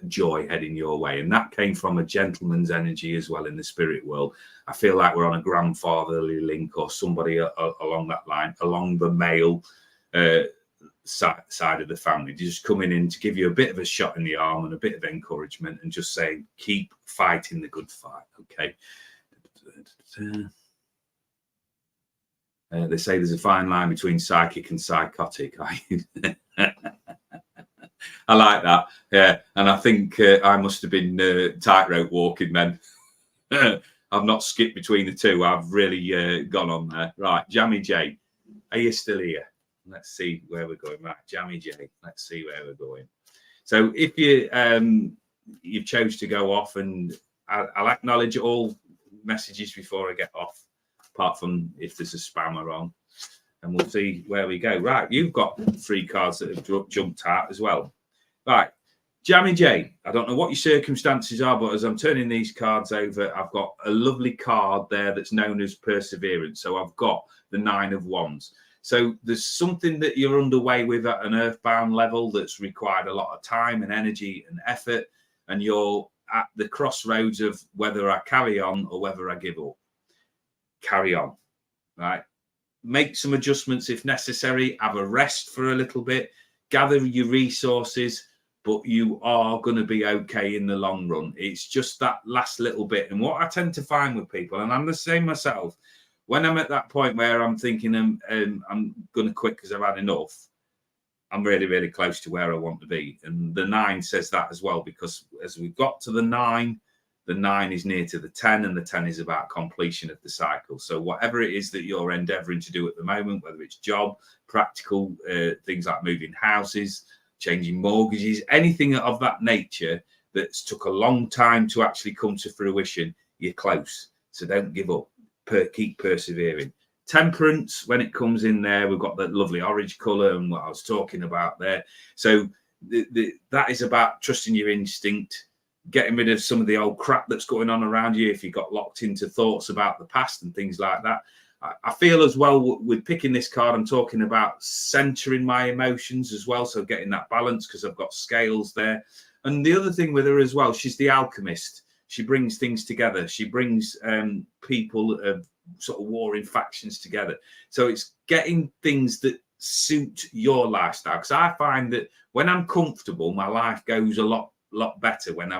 joy heading your way, and that came from a gentleman's energy as well in the spirit world. I feel like we're on a grandfatherly link, or somebody along that line, along the male side of the family, just coming in to give you a bit of a shot in the arm and a bit of encouragement, and just saying, keep fighting the good fight. Okay. They say there's a fine line between psychic and psychotic. I like that. Yeah. And I think I must have been tightrope walking then. I've not skipped between the two. I've really gone on there. Right. Jammy J, are you still here? Let's see where we're going. Right, Jammy J, let's see where we're going. So if you chose to go off, and I'll acknowledge all messages before I get off, apart from if there's a spammer on, and we'll see where we go. Right, you've got 3 cards that have jumped out as well. Right, Jammy J, I don't know what your circumstances are, but as I'm turning these cards over, I've got a lovely card there that's known as perseverance. So I've got the 9 of Wands. So there's something that you're underway with at an earthbound level that's required a lot of time and energy and effort, and you're at the crossroads of whether I carry on or whether I give up. Carry on, right? Make some adjustments if necessary. Have a rest for a little bit. Gather your resources, but you are going to be okay in the long run. It's just that last little bit. And what I tend to find with people, and I'm the same myself, when I'm at that point where I'm thinking I'm going to quit because I've had enough, I'm really, really close to where I want to be. And the 9 says that as well, because as we got to the 9 is near to the 10, and the 10 is about completion of the cycle. So whatever it is that you're endeavoring to do at the moment, whether it's job, practical things like moving houses, changing mortgages, anything of that nature that's took a long time to actually come to fruition, you're close. So don't give up. Keep persevering. Temperance, when it comes in there, we've got that lovely orange color and what I was talking about there. So that is about trusting your instinct, getting rid of some of the old crap that's going on around you. If you got locked into thoughts about the past and things like that, I feel as well with picking this card, I'm talking about centering my emotions as well. So getting that balance because I've got scales there. And the other thing with her as well, she's the alchemist. She brings things together. She brings people of sort of warring factions together. So it's getting things that suit your lifestyle. Because I find that when I'm comfortable, my life goes a lot better when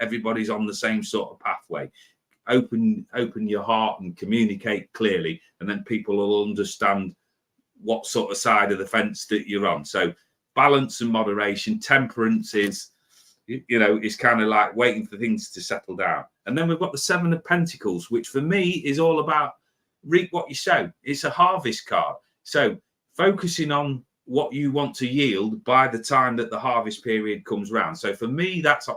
everybody's on the same sort of pathway. Open your heart and communicate clearly, and then people will understand what sort of side of the fence that you're on. So balance and moderation. Temperance is, is kind of like waiting for things to settle down. And then we've got the Seven of Pentacles, which for me is all about reap what you sow. It's a harvest card. So focusing on what you want to yield by the time that the harvest period comes around. So for me, that's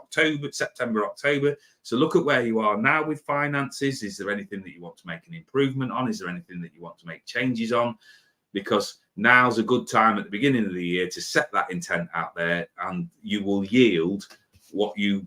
September, October. So look at where you are now with finances. Is there anything that you want to make an improvement on? Is there anything that you want to make changes on? Because now's a good time at the beginning of the year to set that intent out there, and you will yield what you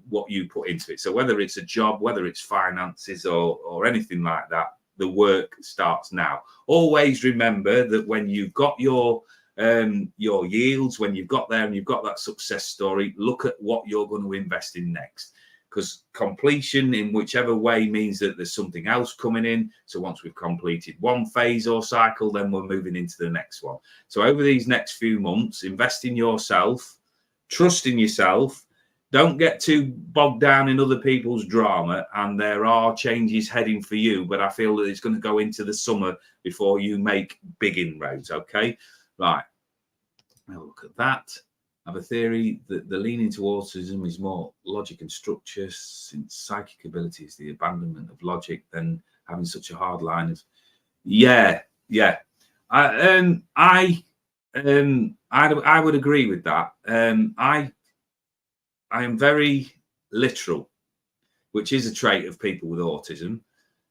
put into it. So whether it's a job, whether it's finances or anything like that, the work starts now. Always remember that when you've got your yields, when you've got there and you've got that success story, look at what you're going to invest in next, because completion in whichever way means that there's something else coming in. So once we've completed one phase or cycle, then we're moving into the next one. So over these next few months, invest in yourself, trust in yourself. Don't get too bogged down in other people's drama, and there are changes heading for you, but I feel that it's going to go into the summer before you make big inroads. Okay, right. Now look at that. I have a theory that the leaning towards autism is more logic and structure, since psychic ability is the abandonment of logic, then having such a hard line of yeah. I would agree with that. I am very literal, which is a trait of people with autism,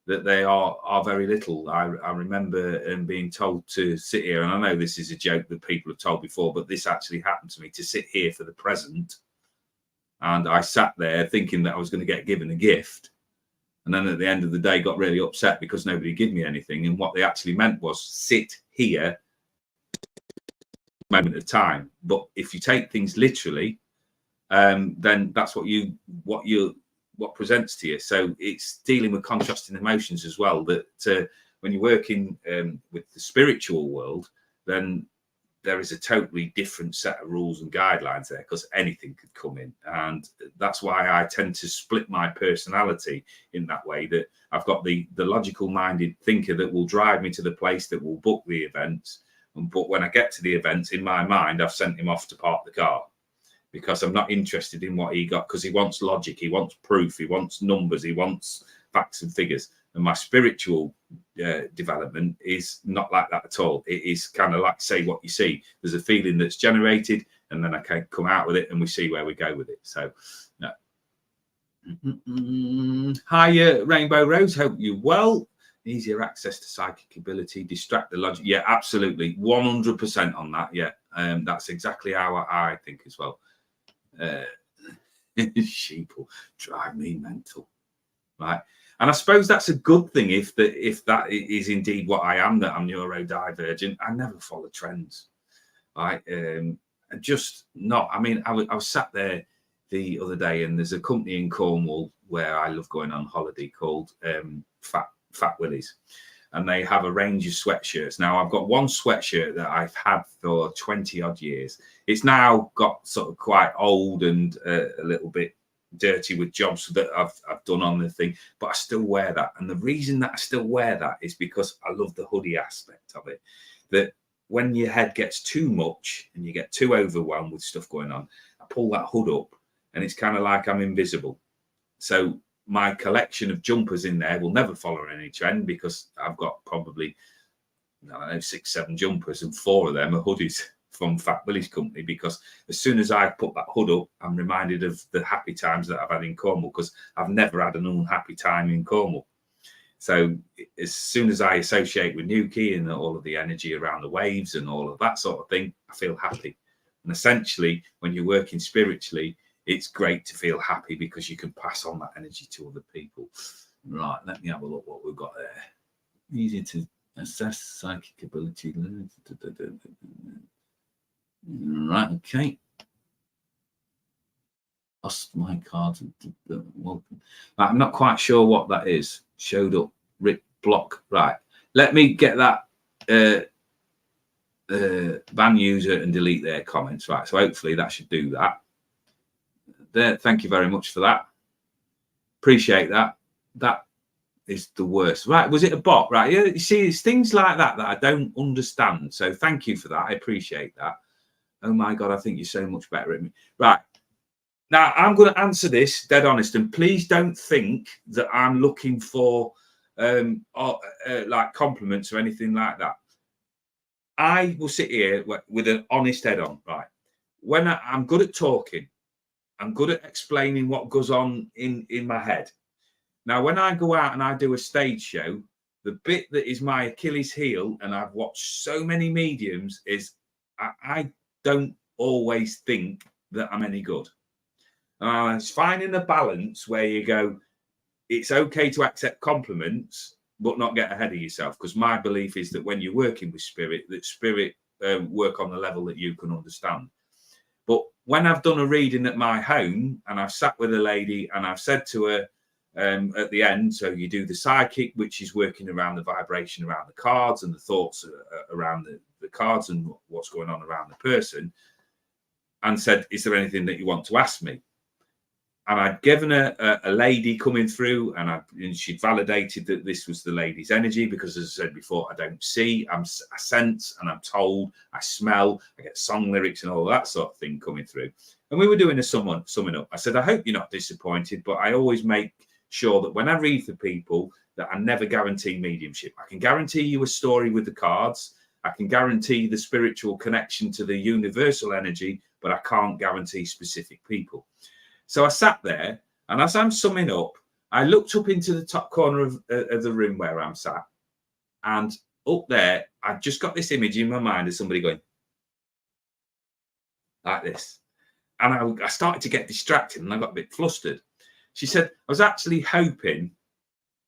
that they are very little. I remember being told to sit here, and I know this is a joke that people have told before, but this actually happened to me, to sit here for the present. And I sat there thinking that I was going to get given a gift. And then at the end of the day, got really upset because nobody gave me anything. And what they actually meant was sit here, moment of time. But if you take things literally, then that's what presents to you. So it's dealing with contrasting emotions as well, that when you're working with the spiritual world, then there is a totally different set of rules and guidelines there, because anything could come in. And that's why I tend to split my personality in that way, that I've got the logical minded thinker that will drive me to the place that will book the events. But when I get to the events, in my mind, I've sent him off to park the car, because I'm not interested in what he got, because he wants logic, he wants proof, he wants numbers, he wants facts and figures. And my spiritual development is not like that at all. It is kind of like say what you see. There's a feeling that's generated, and then I can come out with it, and we see where we go with it. So, no. Hi, Rainbow Rose. Hope you're well. Easier access to psychic ability, distract the logic. Yeah, absolutely, 100% on that. Yeah, that's exactly how I think as well. Sheeple drive me mental, right? And I suppose that's a good thing if that is indeed what I am, that I'm neurodivergent. I never follow trends, right? Just not. I mean, I was sat there the other day, and there's a company in Cornwall where I love going on holiday called Fat Willies, and they have a range of sweatshirts. Now, I've got one sweatshirt that I've had for 20 odd years. It's now got sort of quite old and a little bit dirty with jobs that I've done on the thing, but I still wear that. And the reason that I still wear that is because I love the hoodie aspect of it. That when your head gets too much and you get too overwhelmed with stuff going on, I pull that hood up, and it's kind of like I'm invisible. So my collection of jumpers in there will never follow any trend, because I've got probably, I don't know, 6-7 jumpers, and 4 of them are hoodies from Fat Willie's company, because as soon as I put that hood up, I'm reminded of the happy times that I've had in Cornwall, because I've never had an unhappy time in Cornwall. So as soon as I associate with Newquay and all of the energy around the waves and all of that sort of thing, I feel happy. And essentially, when you're working spiritually, it's great to feel happy, because you can pass on that energy to other people. Right, let me have a look what we've got there. Easy to Assess psychic ability. Right, okay. Lost my card. Well, I'm not quite sure what that is. Showed up. Rip block. Right. Let me get that ban user and delete their comments. Right. So hopefully that should do that. There. Thank you very much for that. Appreciate that. That is the worst. Right. Was it a bot? Right. Yeah. You see, it's things like that that I don't understand. So thank you for that. I appreciate that. Oh my God. I think you're so much better at me. Right. Now, I'm going to answer this dead honest, and please don't think that I'm looking for like compliments or anything like that. I will sit here with an honest head on, right? When I'm good at talking, I'm good at explaining what goes on in my head. Now, when I go out and I do a stage show, the bit that is my Achilles heel, and I've watched so many mediums, is I don't always think that I'm any good. It's finding a balance where you go, it's okay to accept compliments, but not get ahead of yourself. Because my belief is that when you're working with spirit, that spirit work on the level that you can understand. But when I've done a reading at my home and I've sat with a lady and I've said to her at the end, so you do the psychic, which is working around the vibration around the cards and the thoughts around the cards and what's going on around the person, and said, is there anything that you want to ask me? And I'd given her a lady coming through, and she'd validated that this was the lady's energy, because, as I said before, I don't see, I sense, and I'm told, I smell, I get song lyrics and all that sort of thing coming through. And we were doing a summing up. I said, I hope you're not disappointed, but I always make sure that when I read for people that I never guarantee mediumship. I can guarantee you a story with the cards. I can guarantee the spiritual connection to the universal energy, but I can't guarantee specific people. So I sat there, and as I'm summing up, I looked up into the top corner of the room where I'm sat, and up there, I've just got this image in my mind of somebody going like this. And I started to get distracted, and I got a bit flustered. She said, I was actually hoping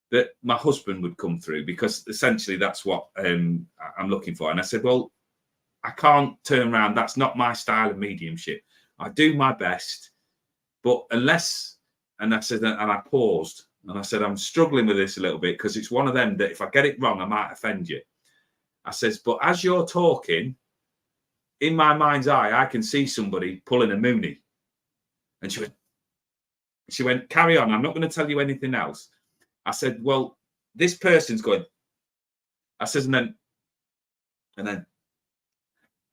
that my husband would come through, because essentially that's what I'm looking for. And I said, well, I can't turn around. That's not my style of mediumship. I do my best. But unless, and I said, and I paused, and I said, I'm struggling with this a little bit, because it's one of them that if I get it wrong, I might offend you. I says, but as you're talking, in my mind's eye, I can see somebody pulling a moonie. And she went, carry on. I'm not going to tell you anything else. I said, well, this person's going. I says, and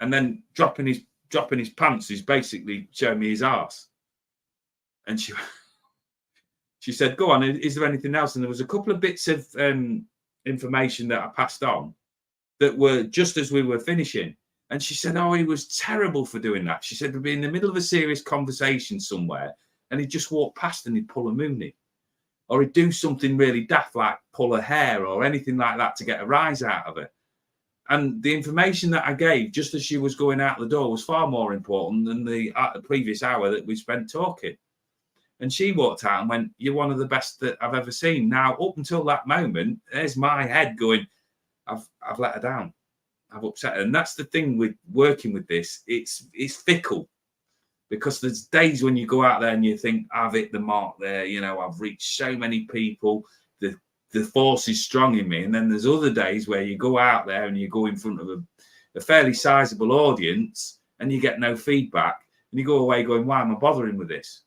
then dropping his pants is basically showing me his arse. And she said, go on, is there anything else? And there was a couple of bits of information that I passed on that were just as we were finishing. And she said, oh, he was terrible for doing that. She said, we'd be in the middle of a serious conversation somewhere, and he'd just walk past and he'd pull a moonie. Or he'd do something really daft, like pull a hair or anything like that to get a rise out of it. And the information that I gave just as she was going out the door was far more important than the previous hour that we spent talking. And she walked out and went, you're one of the best that I've ever seen. Now, up until that moment, there's my head going, I've let her down. I've upset her. And that's the thing with working with this. It's fickle, because there's days when you go out there and you think, I've hit the mark there. You know, I've reached so many people. The force is strong in me. And then there's other days where you go out there and you go in front of a fairly sizable audience and you get no feedback. And you go away going, why am I bothering with this?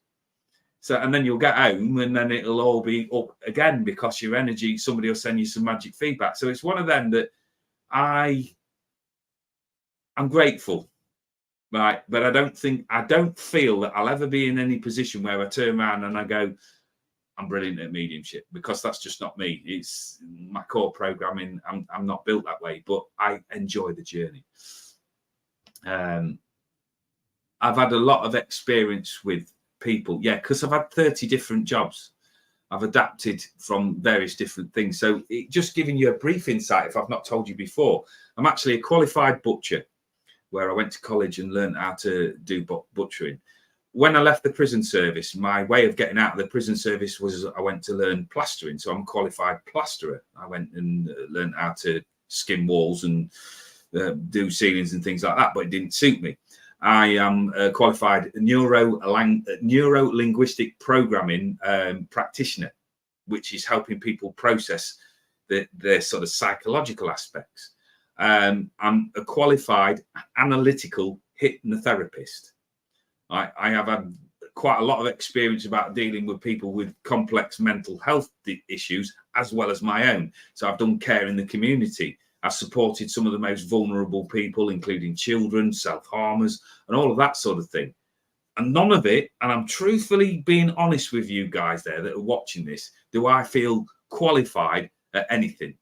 So, and then you'll get home and then it'll all be up again, because your energy, somebody will send you some magic feedback. So it's one of them that I'm grateful, right? But I don't feel that I'll ever be in any position where I turn around and I go, I'm brilliant at mediumship, because that's just not me. It's my core programming. I'm not built that way, but I enjoy the journey. I've had a lot of experience with people, because I've had 30 different jobs. I've adapted from various different things. So just giving you a brief insight, if I've not told you before, I'm actually a qualified butcher, where I went to college and learned how to do butchering. When I left the prison service, my way of getting out of the prison service was I went to learn plastering. So I'm a qualified plasterer. I went and learned how to skim walls and do ceilings and things like that, but it didn't suit me. I am a qualified neuro-linguistic programming practitioner, which is helping people process their sort of psychological aspects. I'm a qualified analytical hypnotherapist. I have had quite a lot of experience about dealing with people with complex mental health issues, as well as my own. So I've done care in the community. I've supported some of the most vulnerable people, including children, self-harmers, and all of that sort of thing. And none of it, and I'm truthfully being honest with you guys there that are watching this, do I feel qualified at anything.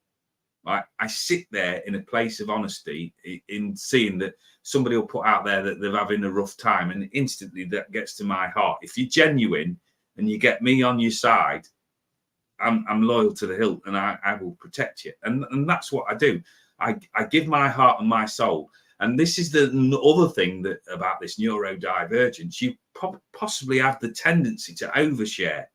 I sit there in a place of honesty in seeing that somebody will put out there that they're having a rough time, and instantly that gets to my heart. If you're genuine and you get me on your side, I'm loyal to the hilt, and I will protect you. And that's what I do. I give my heart and my soul. And this is the other thing that about this neurodivergence. You possibly have the tendency to overshare.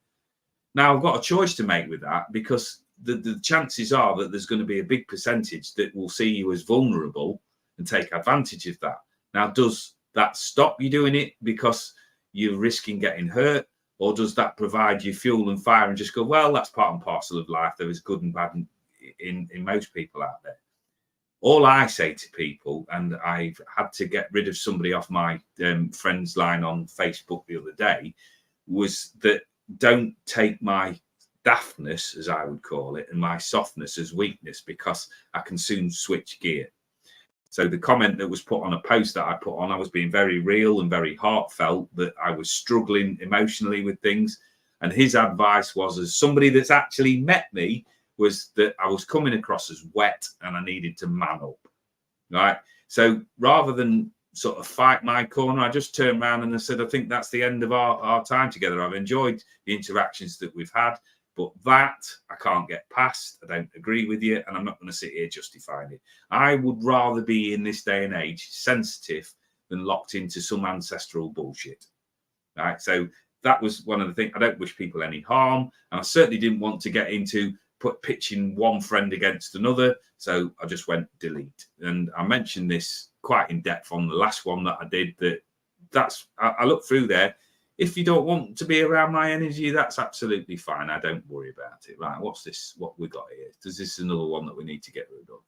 Now, I've got a choice to make with that, because the chances are that there's going to be a big percentage that will see you as vulnerable and take advantage of that. Now, does that stop you doing it because you're risking getting hurt? Or does that provide you fuel and fire and just go, well, that's part and parcel of life. There is good and bad in most people out there. All I say to people, and I've had to get rid of somebody off my friends line on Facebook the other day, was that don't take my daftness, as I would call it, and my softness as weakness, because I can soon switch gear. So the comment that was put on a post that I put on, I was being very real and very heartfelt, that I was struggling emotionally with things. And his advice was, as somebody that's actually met me, was that I was coming across as wet and I needed to man up. Right. So rather than sort of fight my corner, I just turned around and I said, I think that's the end of our time together. I've enjoyed the interactions that we've had, but that I can't get past. I don't agree with you, and I'm not going to sit here justifying it. I would rather be, in this day and age, sensitive than locked into some ancestral bullshit. Right. So that was one of the things. I don't wish people any harm, and I certainly didn't want to get into pitching one friend against another. So I just went delete. And I mentioned this quite in depth on the last one that I did, I looked through there. If you don't want to be around my energy, that's absolutely fine. I don't worry about it. Right, what's this? What we got here? Is this another one that we need to get rid of?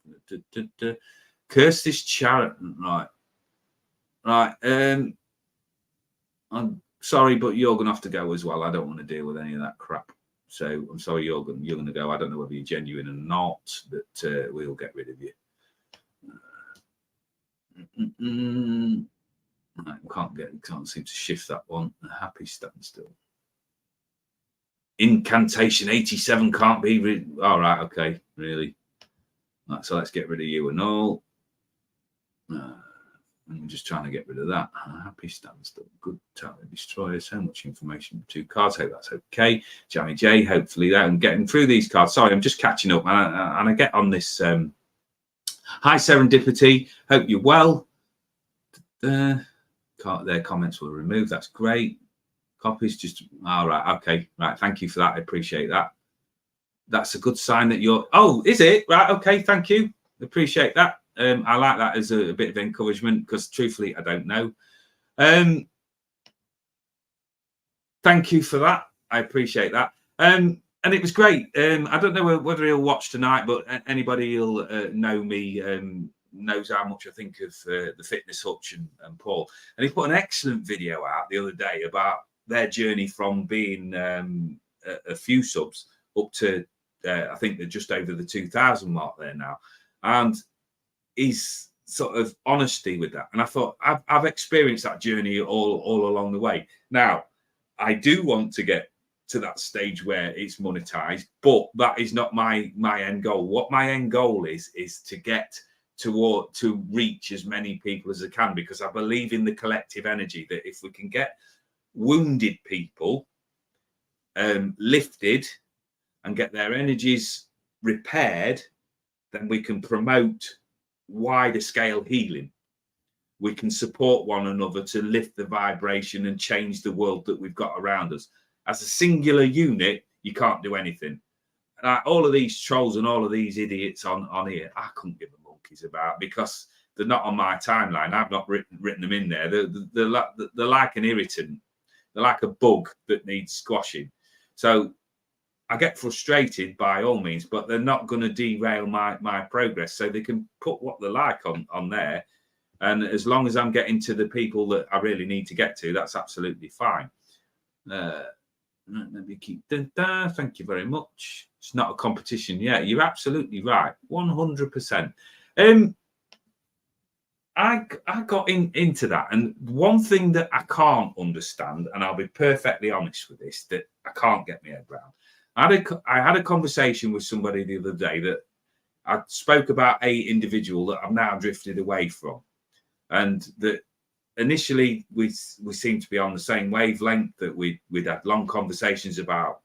Curse this chariot. Right. I'm sorry, but you're going to have to go as well. I don't want to deal with any of that crap. So I'm sorry, you're going to go. I don't know whether you're genuine or not, but we'll get rid of you. Right, can't seem to shift that one. A happy standstill. Incantation 87 can't be. All right, okay, really. Right, so let's get rid of you and all. I'm just trying to get rid of that. Happy standstill. Good talent destroyer. So much information. 2 cards. Hope that's okay. Jammy J. Hopefully that. I'm getting through these cards. Sorry, I'm just catching up. And I get on this. Hi, Serendipity. Hope you're well. Their comments were removed. That's great. Copies just. All right. Okay. Right. Thank you for that. I appreciate that. That's a good sign that you're. Oh, is it? Right. Okay. Thank you. Appreciate that. I like that as a bit of encouragement, because truthfully, I don't know. Thank you for that. I appreciate that. And it was great. I don't know whether he'll watch tonight, but anybody who'll know me knows how much I think of the Fitness Hutch and Paul. And he put an excellent video out the other day about their journey from being a few subs up to, I think they're just over the 2,000 mark there now. And his sort of honesty with that. And I thought, I've experienced that journey all along the way. Now, I do want to get to that stage where it's monetized, but that is not my end goal. What my end goal is to get to reach as many people as I can, because I believe in the collective energy, that if we can get wounded people lifted and get their energies repaired, then we can promote wider scale healing. We can support one another to lift the vibration and change the world that we've got around us. As a singular unit, you can't do anything. all of these trolls and all of these idiots on here, I couldn't give a monkeys about, because they're not on my timeline. I've not written them in there. They're like an irritant. They're like a bug that needs squashing. So I get frustrated by all means, but they're not going to derail my progress. So they can put what they like on there. And as long as I'm getting to the people that I really need to get to, that's absolutely fine. Let me keep that. Thank you very much. It's not a competition. Yeah, you're absolutely right. 100%. I got into that. And one thing that I can't understand, and I'll be perfectly honest with this, that I can't get my head around. I had a conversation with somebody the other day that I spoke about a individual that I've now drifted away from. And that initially we seemed to be on the same wavelength, that we'd had long conversations about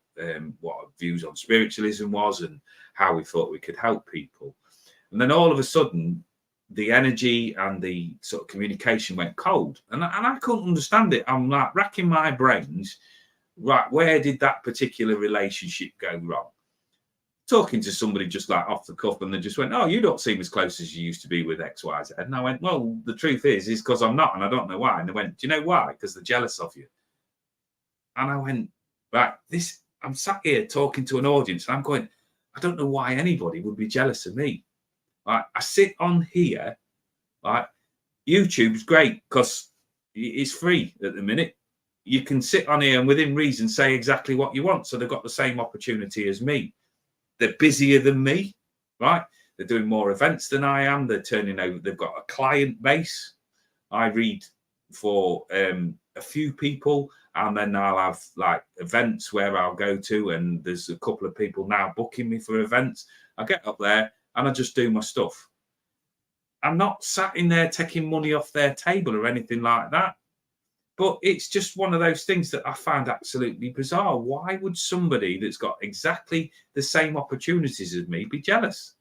what our views on spiritualism was and how we thought we could help people. And then all of a sudden, the energy and the sort of communication went cold. And I couldn't understand it. I'm like racking my brains. Right, where did that particular relationship go wrong? Talking to somebody just like off the cuff, and they just went, "Oh, you don't seem as close as you used to be with X, Y, Z." And I went, "Well, the truth is because I'm not, and I don't know why." And they went, "Do you know why? Because they're jealous of you." And I went, "Right, I'm sat here talking to an audience, and I'm going, I don't know why anybody would be jealous of me. Right, I sit on here, right? YouTube's great because it's free at the minute. You can sit on here and within reason say exactly what you want. So they've got the same opportunity as me. They're busier than me, right? They're doing more events than I am. They're turning over. They've got a client base. I read for a few people, and then I'll have like events where I'll go to, and there's a couple of people now booking me for events. I get up there and I just do my stuff. I'm not sat in there taking money off their table or anything like that. But it's just one of those things that I find absolutely bizarre. Why would somebody that's got exactly the same opportunities as me be jealous?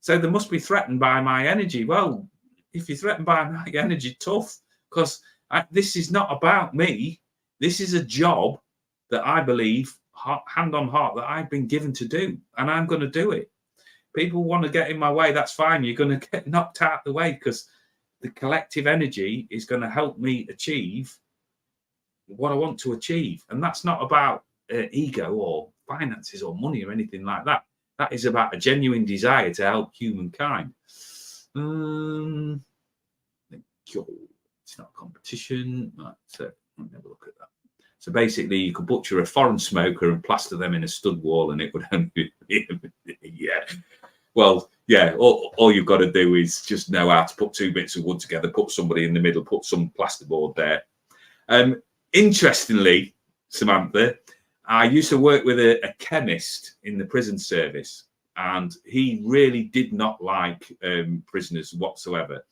So they must be threatened by my energy. Well, if you're threatened by my energy, tough, because this is not about me. This is a job that I believe, hand on heart, that I've been given to do, and I'm going to do it. People want to get in my way, that's fine. You're going to get knocked out of the way, because the collective energy is going to help me achieve what I want to achieve. And that's not about ego or finances or money or anything like that. That is about a genuine desire to help humankind. It's not a competition. Right, so let me have a look at that. So basically, you could butcher a foreign smoker and plaster them in a stud wall, and it would only yeah. Well, yeah, all you've got to do is just know how to put two bits of wood together, put somebody in the middle, put some plasterboard there. Interestingly, Samantha, I used to work with a chemist in the prison service, and he really did not like prisoners whatsoever.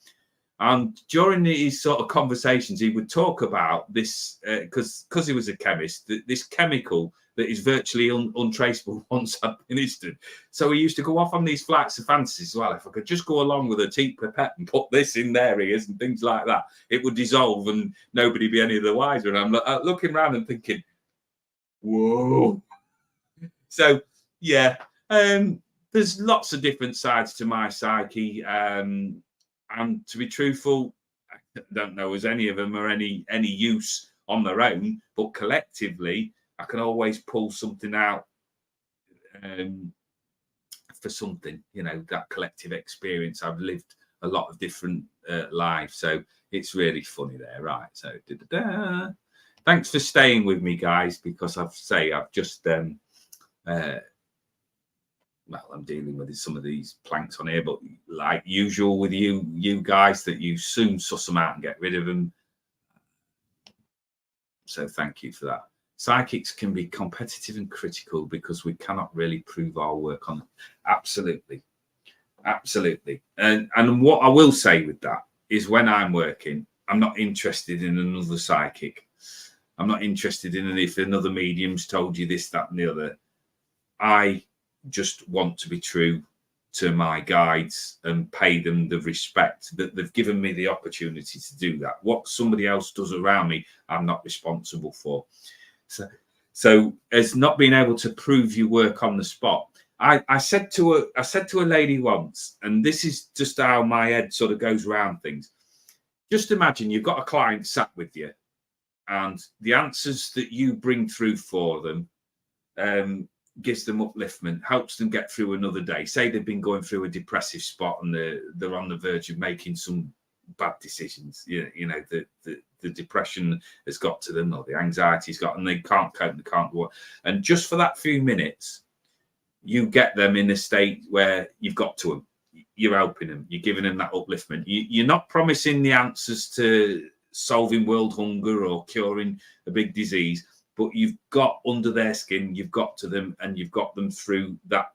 And during these sort of conversations, he would talk about this, because he was a chemist, this chemical that is virtually untraceable once administered. So he used to go off on these flights of fancies. Well, if I could just go along with a teat pipette and put this in their ears and things like that, it would dissolve and nobody be any the wiser. And I'm looking around and thinking, whoa. So, yeah, there's lots of different sides to my psyche. And to be truthful, I don't know as any of them are any use on their own, but collectively, I can always pull something out for something, that collective experience. I've lived a lot of different lives, so it's really funny there, right? So, thanks for staying with me, guys, because I've just well, I'm dealing with some of these planks on here, but like usual with you guys, that you soon suss them out and get rid of them. So thank you for that. Psychics can be competitive and critical because we cannot really prove our work on it. Absolutely. Absolutely. And what I will say with that is, when I'm working, I'm not interested in another psychic. I'm not interested in if another medium's told you this, that, and the other. I just want to be true to my guides and pay them the respect that they've given me the opportunity to do that. What somebody else does around me, I'm not responsible for. So So as not being able to prove your work on the spot. I said to a lady once, and this is just how my head sort of goes around things. Just imagine you've got a client sat with you, and the answers that you bring through for them gives them upliftment, helps them get through another day. Say they've been going through a depressive spot and they're on the verge of making some bad decisions. You know, the depression has got to them, or the anxiety's got, and they can't cope, they can't go on. And just for that few minutes, you get them in a state where you've got to them. You're helping them. You're giving them that upliftment. You're not promising the answers to solving world hunger or curing a big disease, but you've got under their skin, you've got to them, and you've got them through that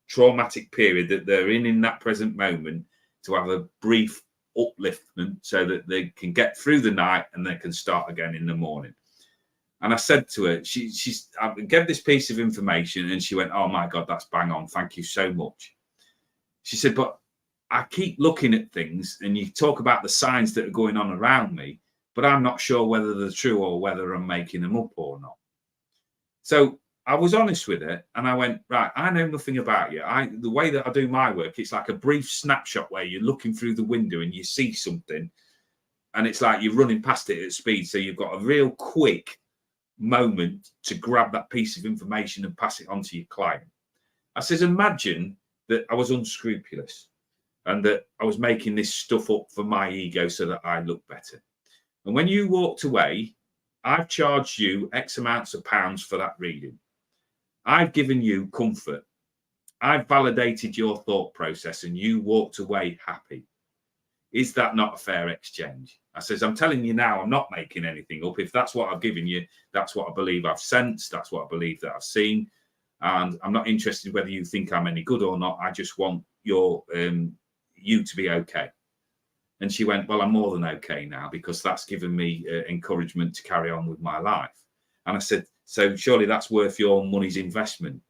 traumatic period that they're in that present moment, to have a brief upliftment so that they can get through the night and they can start again in the morning. And I said to her, I gave this piece of information, and she went, "Oh my God, that's bang on. Thank you so much." She said, "But I keep looking at things, and you talk about the signs that are going on around me, but I'm not sure whether they're true or whether I'm making them up or not." So I was honest with her, and I went, "Right, I know nothing about you. The way that I do my work, it's like a brief snapshot where you're looking through the window and you see something, and it's like you're running past it at speed. So you've got a real quick moment to grab that piece of information and pass it on to your client." I says, "Imagine that I was unscrupulous and that I was making this stuff up for my ego so that I look better. And when you walked away, I've charged you X amounts of pounds for that reading. I've given you comfort. I've validated your thought process, and you walked away happy. Is that not a fair exchange?" I says, "I'm telling you now, I'm not making anything up. If that's what I've given you, that's what I believe I've sensed. That's what I believe that I've seen. And I'm not interested whether you think I'm any good or not. I just want you to be okay." And she went, "Well, I'm more than okay now, because that's given me encouragement to carry on with my life." And I said, "So surely that's worth your money's investment."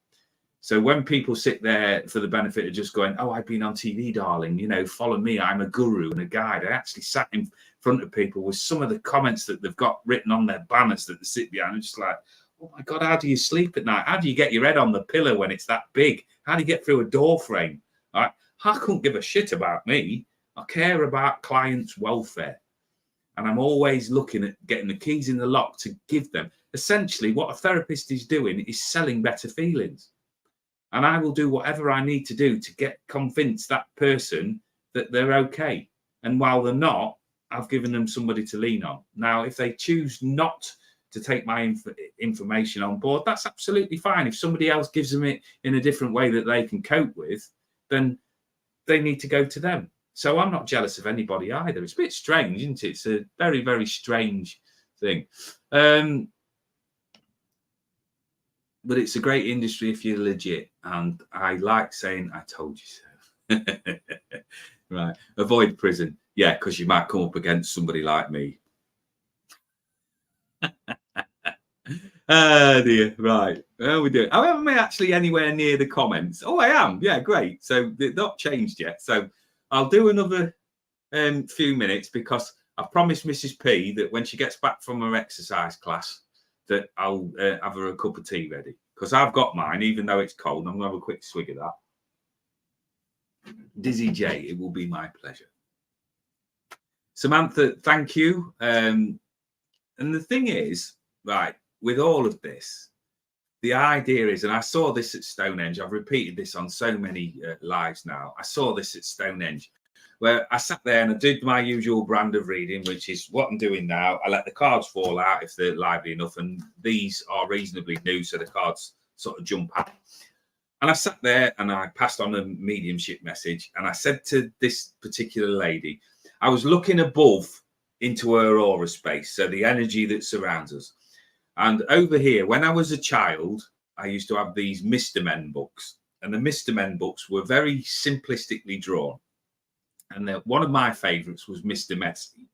So when people sit there for the benefit of just going, "Oh, I've been on TV, darling, you know, follow me, I'm a guru and a guide," I actually sat in front of people with some of the comments that they've got written on their banners that they sit behind, and just like, "Oh my God, how do you sleep at night? How do you get your head on the pillow when it's that big? How do you get through a door frame?" I couldn't give a shit about me. I care about clients' welfare. And I'm always looking at getting the keys in the lock to give them. Essentially, what a therapist is doing is selling better feelings. And I will do whatever I need to do to convince that person that they're okay. And while they're not, I've given them somebody to lean on. Now, if they choose not to take my information on board, that's absolutely fine. If somebody else gives them it in a different way that they can cope with, then they need to go to them. So I'm not jealous of anybody either. It's a bit strange, isn't it? It's a very, very strange thing. But it's a great industry if you're legit. And I like saying, "I told you so." Right. Avoid prison. Yeah, because you might come up against somebody like me. Oh dear. Right. How we doing? Oh, am I actually anywhere near the comments? Oh, I am. Yeah, great. So they're not changed yet. So I'll do another few minutes, because I promised Mrs. P that when she gets back from her exercise class, that I'll have her a cup of tea ready, because I've got mine, even though it's cold. I'm going to have a quick swig of that. Dizzy J, it will be my pleasure. Samantha, thank you. And the thing is, right, with all of this, the idea is, and I saw this at Stonehenge, I've repeated this on so many lives now. I saw this at Stonehenge, where I sat there and I did my usual brand of reading, which is what I'm doing now. I let the cards fall out if they're lively enough, and these are reasonably new, so the cards sort of jump out. And I sat there and I passed on a mediumship message, and I said to this particular lady, I was looking above into her aura space, so the energy that surrounds us. And over here, when I was a child, I used to have these Mr. Men books, and the Mr. Men books were very simplistically drawn. And one of my favorites was Mr. Messy.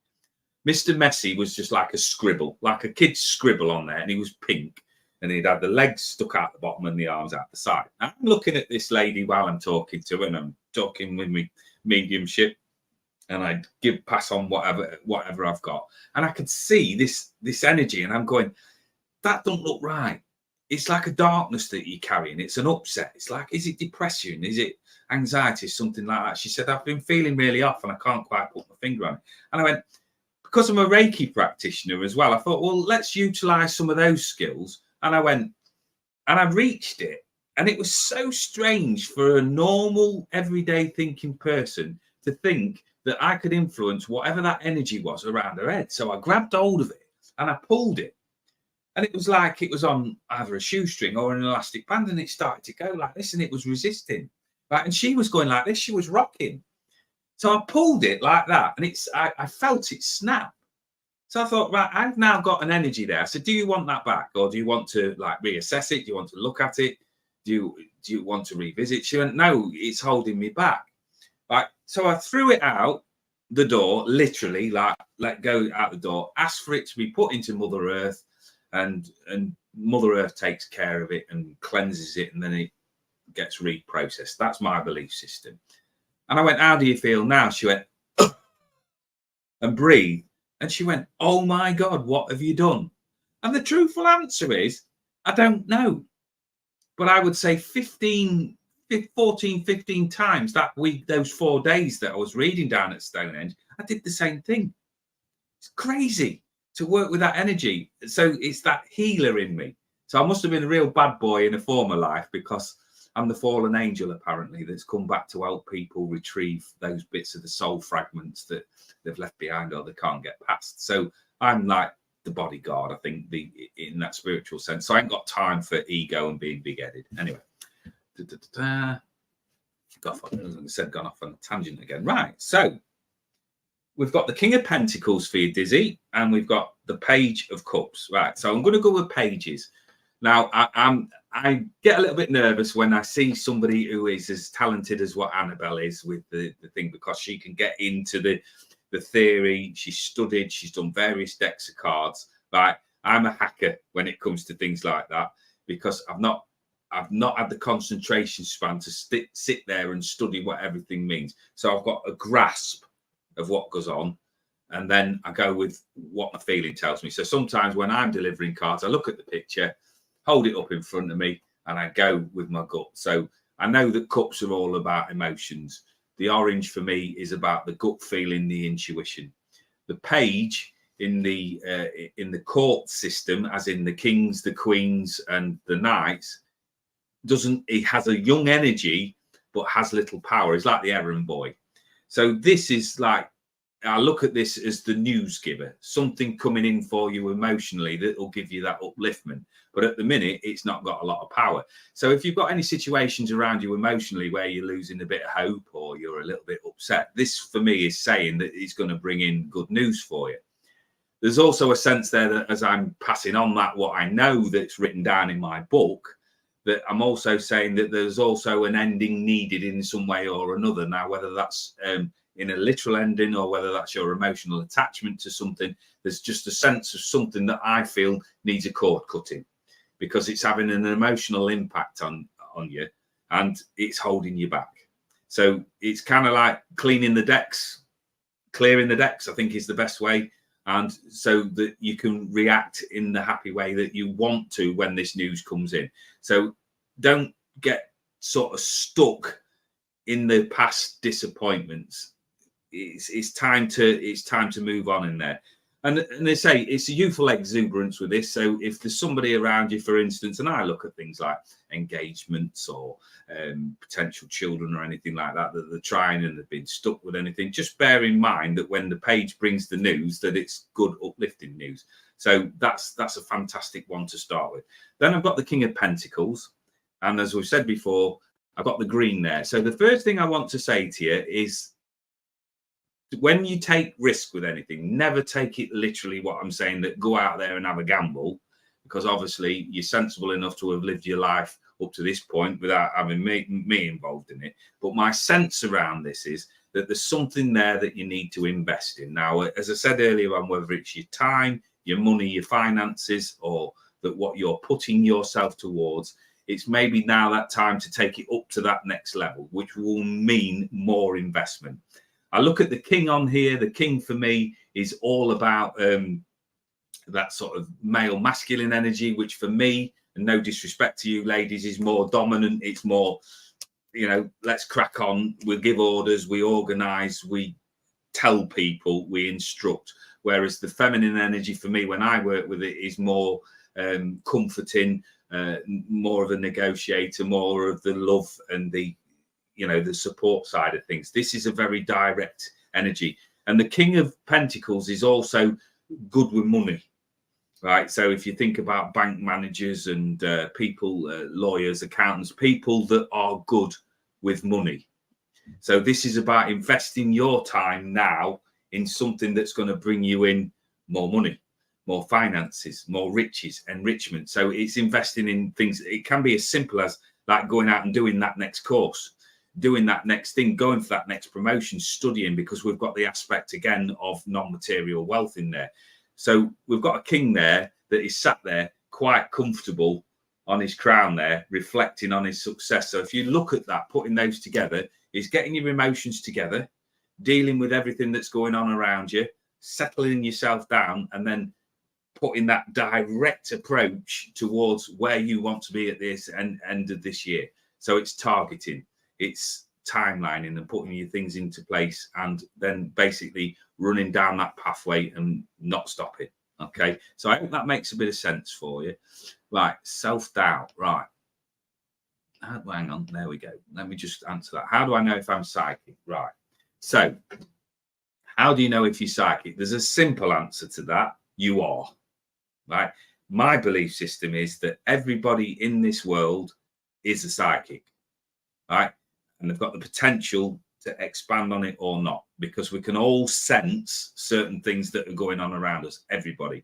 Mr. Messy was just like a scribble, like a kid's scribble on there, and he was pink, and he'd had the legs stuck out the bottom and the arms out the side. I'm looking at this lady while I'm talking to her, and I'm talking with me mediumship, and I pass on whatever I've got, and I could see this energy, and I'm going, that don't look right. it's like a darkness that you're carrying. It's an upset. It's like, is it depression? Is it anxiety? Something like that. She said, I've been feeling really off and I can't quite put my finger on it. And I went, because I'm a Reiki practitioner as well, I thought, well, let's utilize some of those skills. And I went, and I reached it. And it was so strange for a normal, everyday thinking person to think that I could influence whatever that energy was around her head. So I grabbed hold of it and I pulled it. And it was like it was on either a shoestring or an elastic band, and it started to go like this, and it was resisting. Right. And she was going like this, she was rocking. So I pulled it like that, and I felt it snap. So I thought, right, I've now got an energy there. I said, do you want that back? Or do you want to like reassess it? Do you want to look at it? Do you want to revisit? She went, no, it's holding me back. Right. So I threw it out the door, literally, like let go out the door, asked for it to be put into Mother Earth, and Mother Earth takes care of it and cleanses it, and then it gets reprocessed. That's my belief system. And I went, how do you feel now? She went, and breathe. And she went, oh my God, what have you done? And the truthful answer is, I don't know. But I would say 14, 15 times that week, those 4 days that I was reading down at Stonehenge, I did the same thing. It's crazy to work with that energy. So it's that healer in me. So I must have been a real bad boy in a former life, because I'm the fallen angel, apparently, that's come back to help people retrieve those bits of the soul fragments that they've left behind or they can't get past. So I'm like the bodyguard, I think, in that spiritual sense. So I ain't got time for ego and being big-headed. Anyway, gone off on a tangent again. Right, so we've got the King of Pentacles for you, Dizzy, and we've got the Page of Cups. Right, so I'm going to go with pages. Now, I get a little bit nervous when I see somebody who is as talented as what Annabelle is with the thing, because she can get into the theory. She's studied, she's done various decks of cards. Right, I'm a hacker when it comes to things like that, because I've not had the concentration span to sit there and study what everything means. So I've got a grasp of what goes on, and then I go with what my feeling tells me. So sometimes when I'm delivering cards, I look at the picture, hold it up in front of me, and I go with my gut. So I know that cups are all about emotions. The orange for me is about the gut feeling, the intuition. The page in the court system, as in the kings, the queens, and the knights, it has a young energy but has little power. It's like the errand boy. So this is like, I look at this as the news giver, something coming in for you emotionally that will give you that upliftment. But at the minute, it's not got a lot of power. So if you've got any situations around you emotionally where you're losing a bit of hope or you're a little bit upset, this for me is saying that it's going to bring in good news for you. There's also a sense there that as I'm passing on that, what I know that's written down in my book, that I'm also saying that there's also an ending needed in some way or another. Now, whether that's in a literal ending or whether that's your emotional attachment to something, there's just a sense of something that I feel needs a cord cutting, because it's having an emotional impact on you and it's holding you back. So it's kind of like clearing the decks, I think is the best way. And so that you can react in the happy way that you want to when this news comes in. So don't get sort of stuck in the past disappointments. It's time to move on in there. And they say it's a youthful exuberance with this. So if there's somebody around you, for instance, and I look at things like engagements or potential children or anything like that they're trying and they've been stuck with anything, just bear in mind that when the page brings the news, that it's good, uplifting news. So that's a fantastic one to start with. Then I've got the King of Pentacles. And as we've said before, I've got the green there. So the first thing I want to say to you is, when you take risk with anything, never take it literally what I'm saying, that go out there and have a gamble, because obviously you're sensible enough to have lived your life up to this point without having me involved in it. But my sense around this is that there's something there that you need to invest in. Now, as I said earlier on, whether it's your time, your money, your finances, or that what you're putting yourself towards, it's maybe now that time to take it up to that next level, which will mean more investment. I look at the king on here. The king for me is all about that sort of male masculine energy, which for me, and no disrespect to you ladies, is more dominant. It's more, you know, let's crack on. We'll give orders, we organize, we tell people, we instruct. Whereas the feminine energy for me, when I work with it, is more comforting, more of a negotiator, more of the love and the, you know, the support side of things. This is a very direct energy. And the King of Pentacles is also good with money, right? So if you think about bank managers and people, lawyers, accountants, people that are good with money. So this is about investing your time now in something that's going to bring you in more money, more finances, more riches, enrichment. So it's investing in things. It can be as simple as like going out and doing that next course, doing that next thing, going for that next promotion, studying, because we've got the aspect again of non-material wealth in there. So we've got a king there that is sat there quite comfortable on his crown there, reflecting on his success. So if you look at that, putting those together, is getting your emotions together, dealing with everything that's going on around you, settling yourself down, and then putting that direct approach towards where you want to be at this end of this year. So it's targeting, it's timelining and putting your things into place, and then basically running down that pathway and not stopping. Okay, so I hope that makes a bit of sense for you. Right, self-doubt. Right, hang on, there we go. Let me just answer that. How do I know if I'm psychic? Right, so how do you know if you're psychic? There's a simple answer to that. You are. Right, my belief system is that everybody in this world is a psychic, right? And they've got the potential to expand on it or not, because we can all sense certain things that are going on around us, everybody.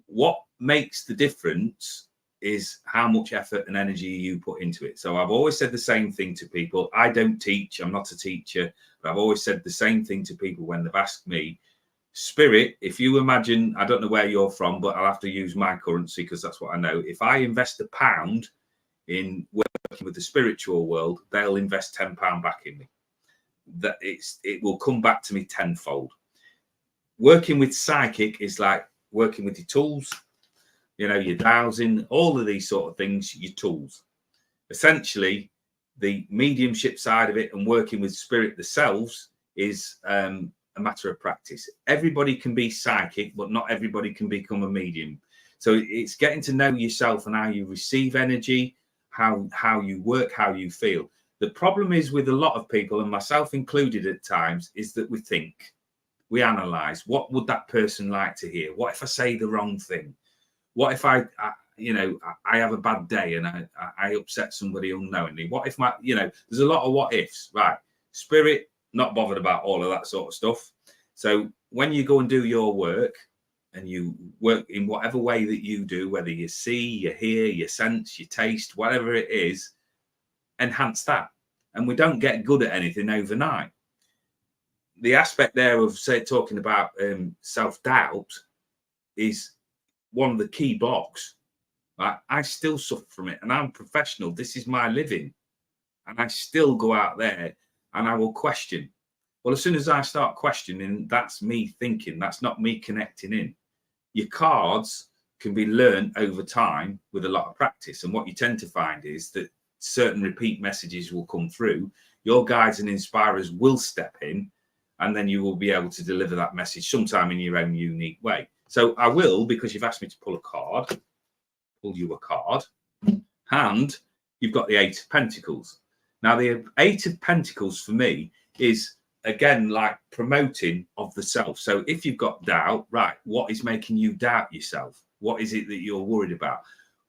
What makes the difference is how much effort and energy you put into it. So I've always said the same thing to people. I don't teach, I'm not a teacher, but I've always said the same thing to people when they've asked me, Spirit, if you imagine, I don't know where you're from, but I'll have to use my currency because that's what I know. If I invest £1 in working with the spiritual world, they'll invest £10 back in me. That it will come back to me tenfold. Working with psychic is like working with your tools, you know, your dowsing, all of these sort of things, your tools. Essentially, the mediumship side of it and working with spirit themselves is a matter of practice. Everybody can be psychic, but not everybody can become a medium. So it's getting to know yourself and how you receive energy, how you work, how you feel. The problem is with a lot of people, and myself included at times, is that we think, we analyze, what would that person like to hear? What if I say the wrong thing? What if I have a bad day and I upset somebody unknowingly? What if there's a lot of what ifs, right? Spirit, not bothered about all of that sort of stuff. So when you go and do your work and you work in whatever way that you do, whether you see, you hear, you sense, you taste, whatever it is, enhance that. And we don't get good at anything overnight. The aspect there of, say, talking about self-doubt is one of the key blocks. Right? I still suffer from it, and I'm professional. This is my living. And I still go out there and I will question. Well, as soon as I start questioning, that's me thinking. That's not me connecting in. Your cards can be learned over time with a lot of practice. And what you tend to find is that certain repeat messages will come through. Your guides and inspirers will step in, and then you will be able to deliver that message sometime in your own unique way. So I will, because you've asked me to pull a card, pull you a card, and you've got the 8 of Pentacles. Now, the 8 of Pentacles for me is, again, like promoting of the self. So if you've got doubt, right, what is making you doubt yourself? What is it that you're worried about?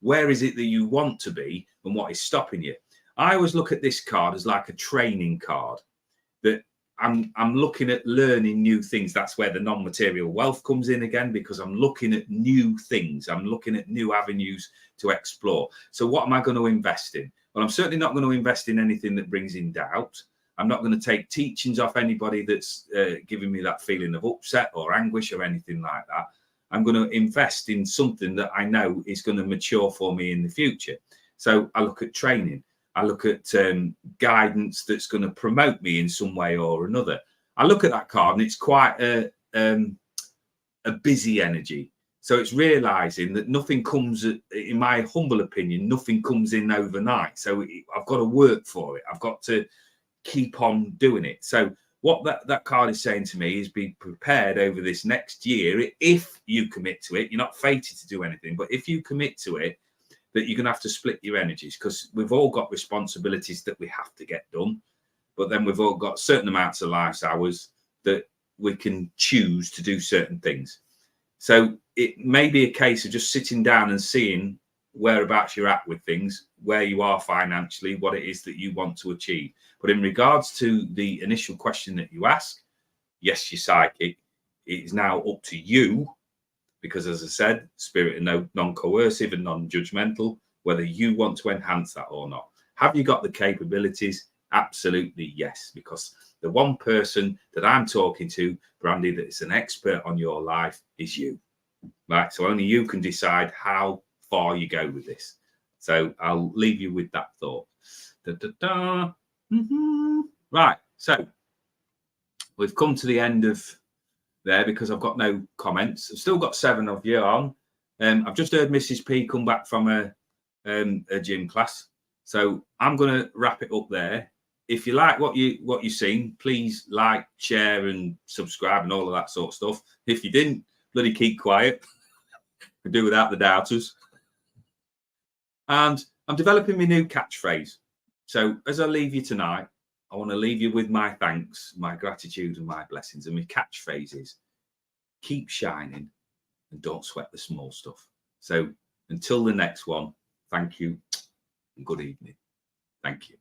Where is it that you want to be, and what is stopping you? I always look at this card as like a training card, that I'm looking at learning new things. That's where the non-material wealth comes in again, because I'm looking at new things. I'm looking at new avenues to explore. So what am I going to invest in? Well, I'm certainly not going to invest in anything that brings in doubt. I'm not going to take teachings off anybody that's giving me that feeling of upset or anguish or anything like that. I'm going to invest in something that I know is going to mature for me in the future. So I look at training. I look at guidance that's going to promote me in some way or another. I look at that card and it's quite a busy energy. So it's realizing that nothing comes, in my humble opinion, nothing comes in overnight. So I've got to work for it. I've got to keep on doing it. So what that card is saying to me is be prepared over this next year. If you commit to it, you're not fated to do anything, but if you commit to it, that you're going to have to split your energies, because we've all got responsibilities that we have to get done. But then we've all got certain amounts of life hours that we can choose to do certain things. So it may be a case of just sitting down and seeing whereabouts you're at with things, where you are financially, what it is that you want to achieve. But in regards to the initial question that you ask, yes, you're psychic. It is now up to you, because as I said, spirit are non-coercive and non-judgmental, whether you want to enhance that or not. Have you got the capabilities? Absolutely yes, because the one person that I'm talking to, Brandy, that is an expert on your life is you. Right, so only you can decide how far you go with this. So I'll leave you with that thought. Right, so we've come to the end of there, because I've got no comments. I've still got 7 of you on. I've just heard Mrs. P come back from a gym class, so I'm going to wrap it up there. If you like what you've seen, please like, share, and subscribe, and all of that sort of stuff. If you didn't, bloody keep quiet. Could do without the doubters. And I'm developing my new catchphrase. So as I leave you tonight, I want to leave you with my thanks, my gratitude, and my blessings. And my catchphrase is keep shining and don't sweat the small stuff. So until the next one, thank you and good evening. Thank you.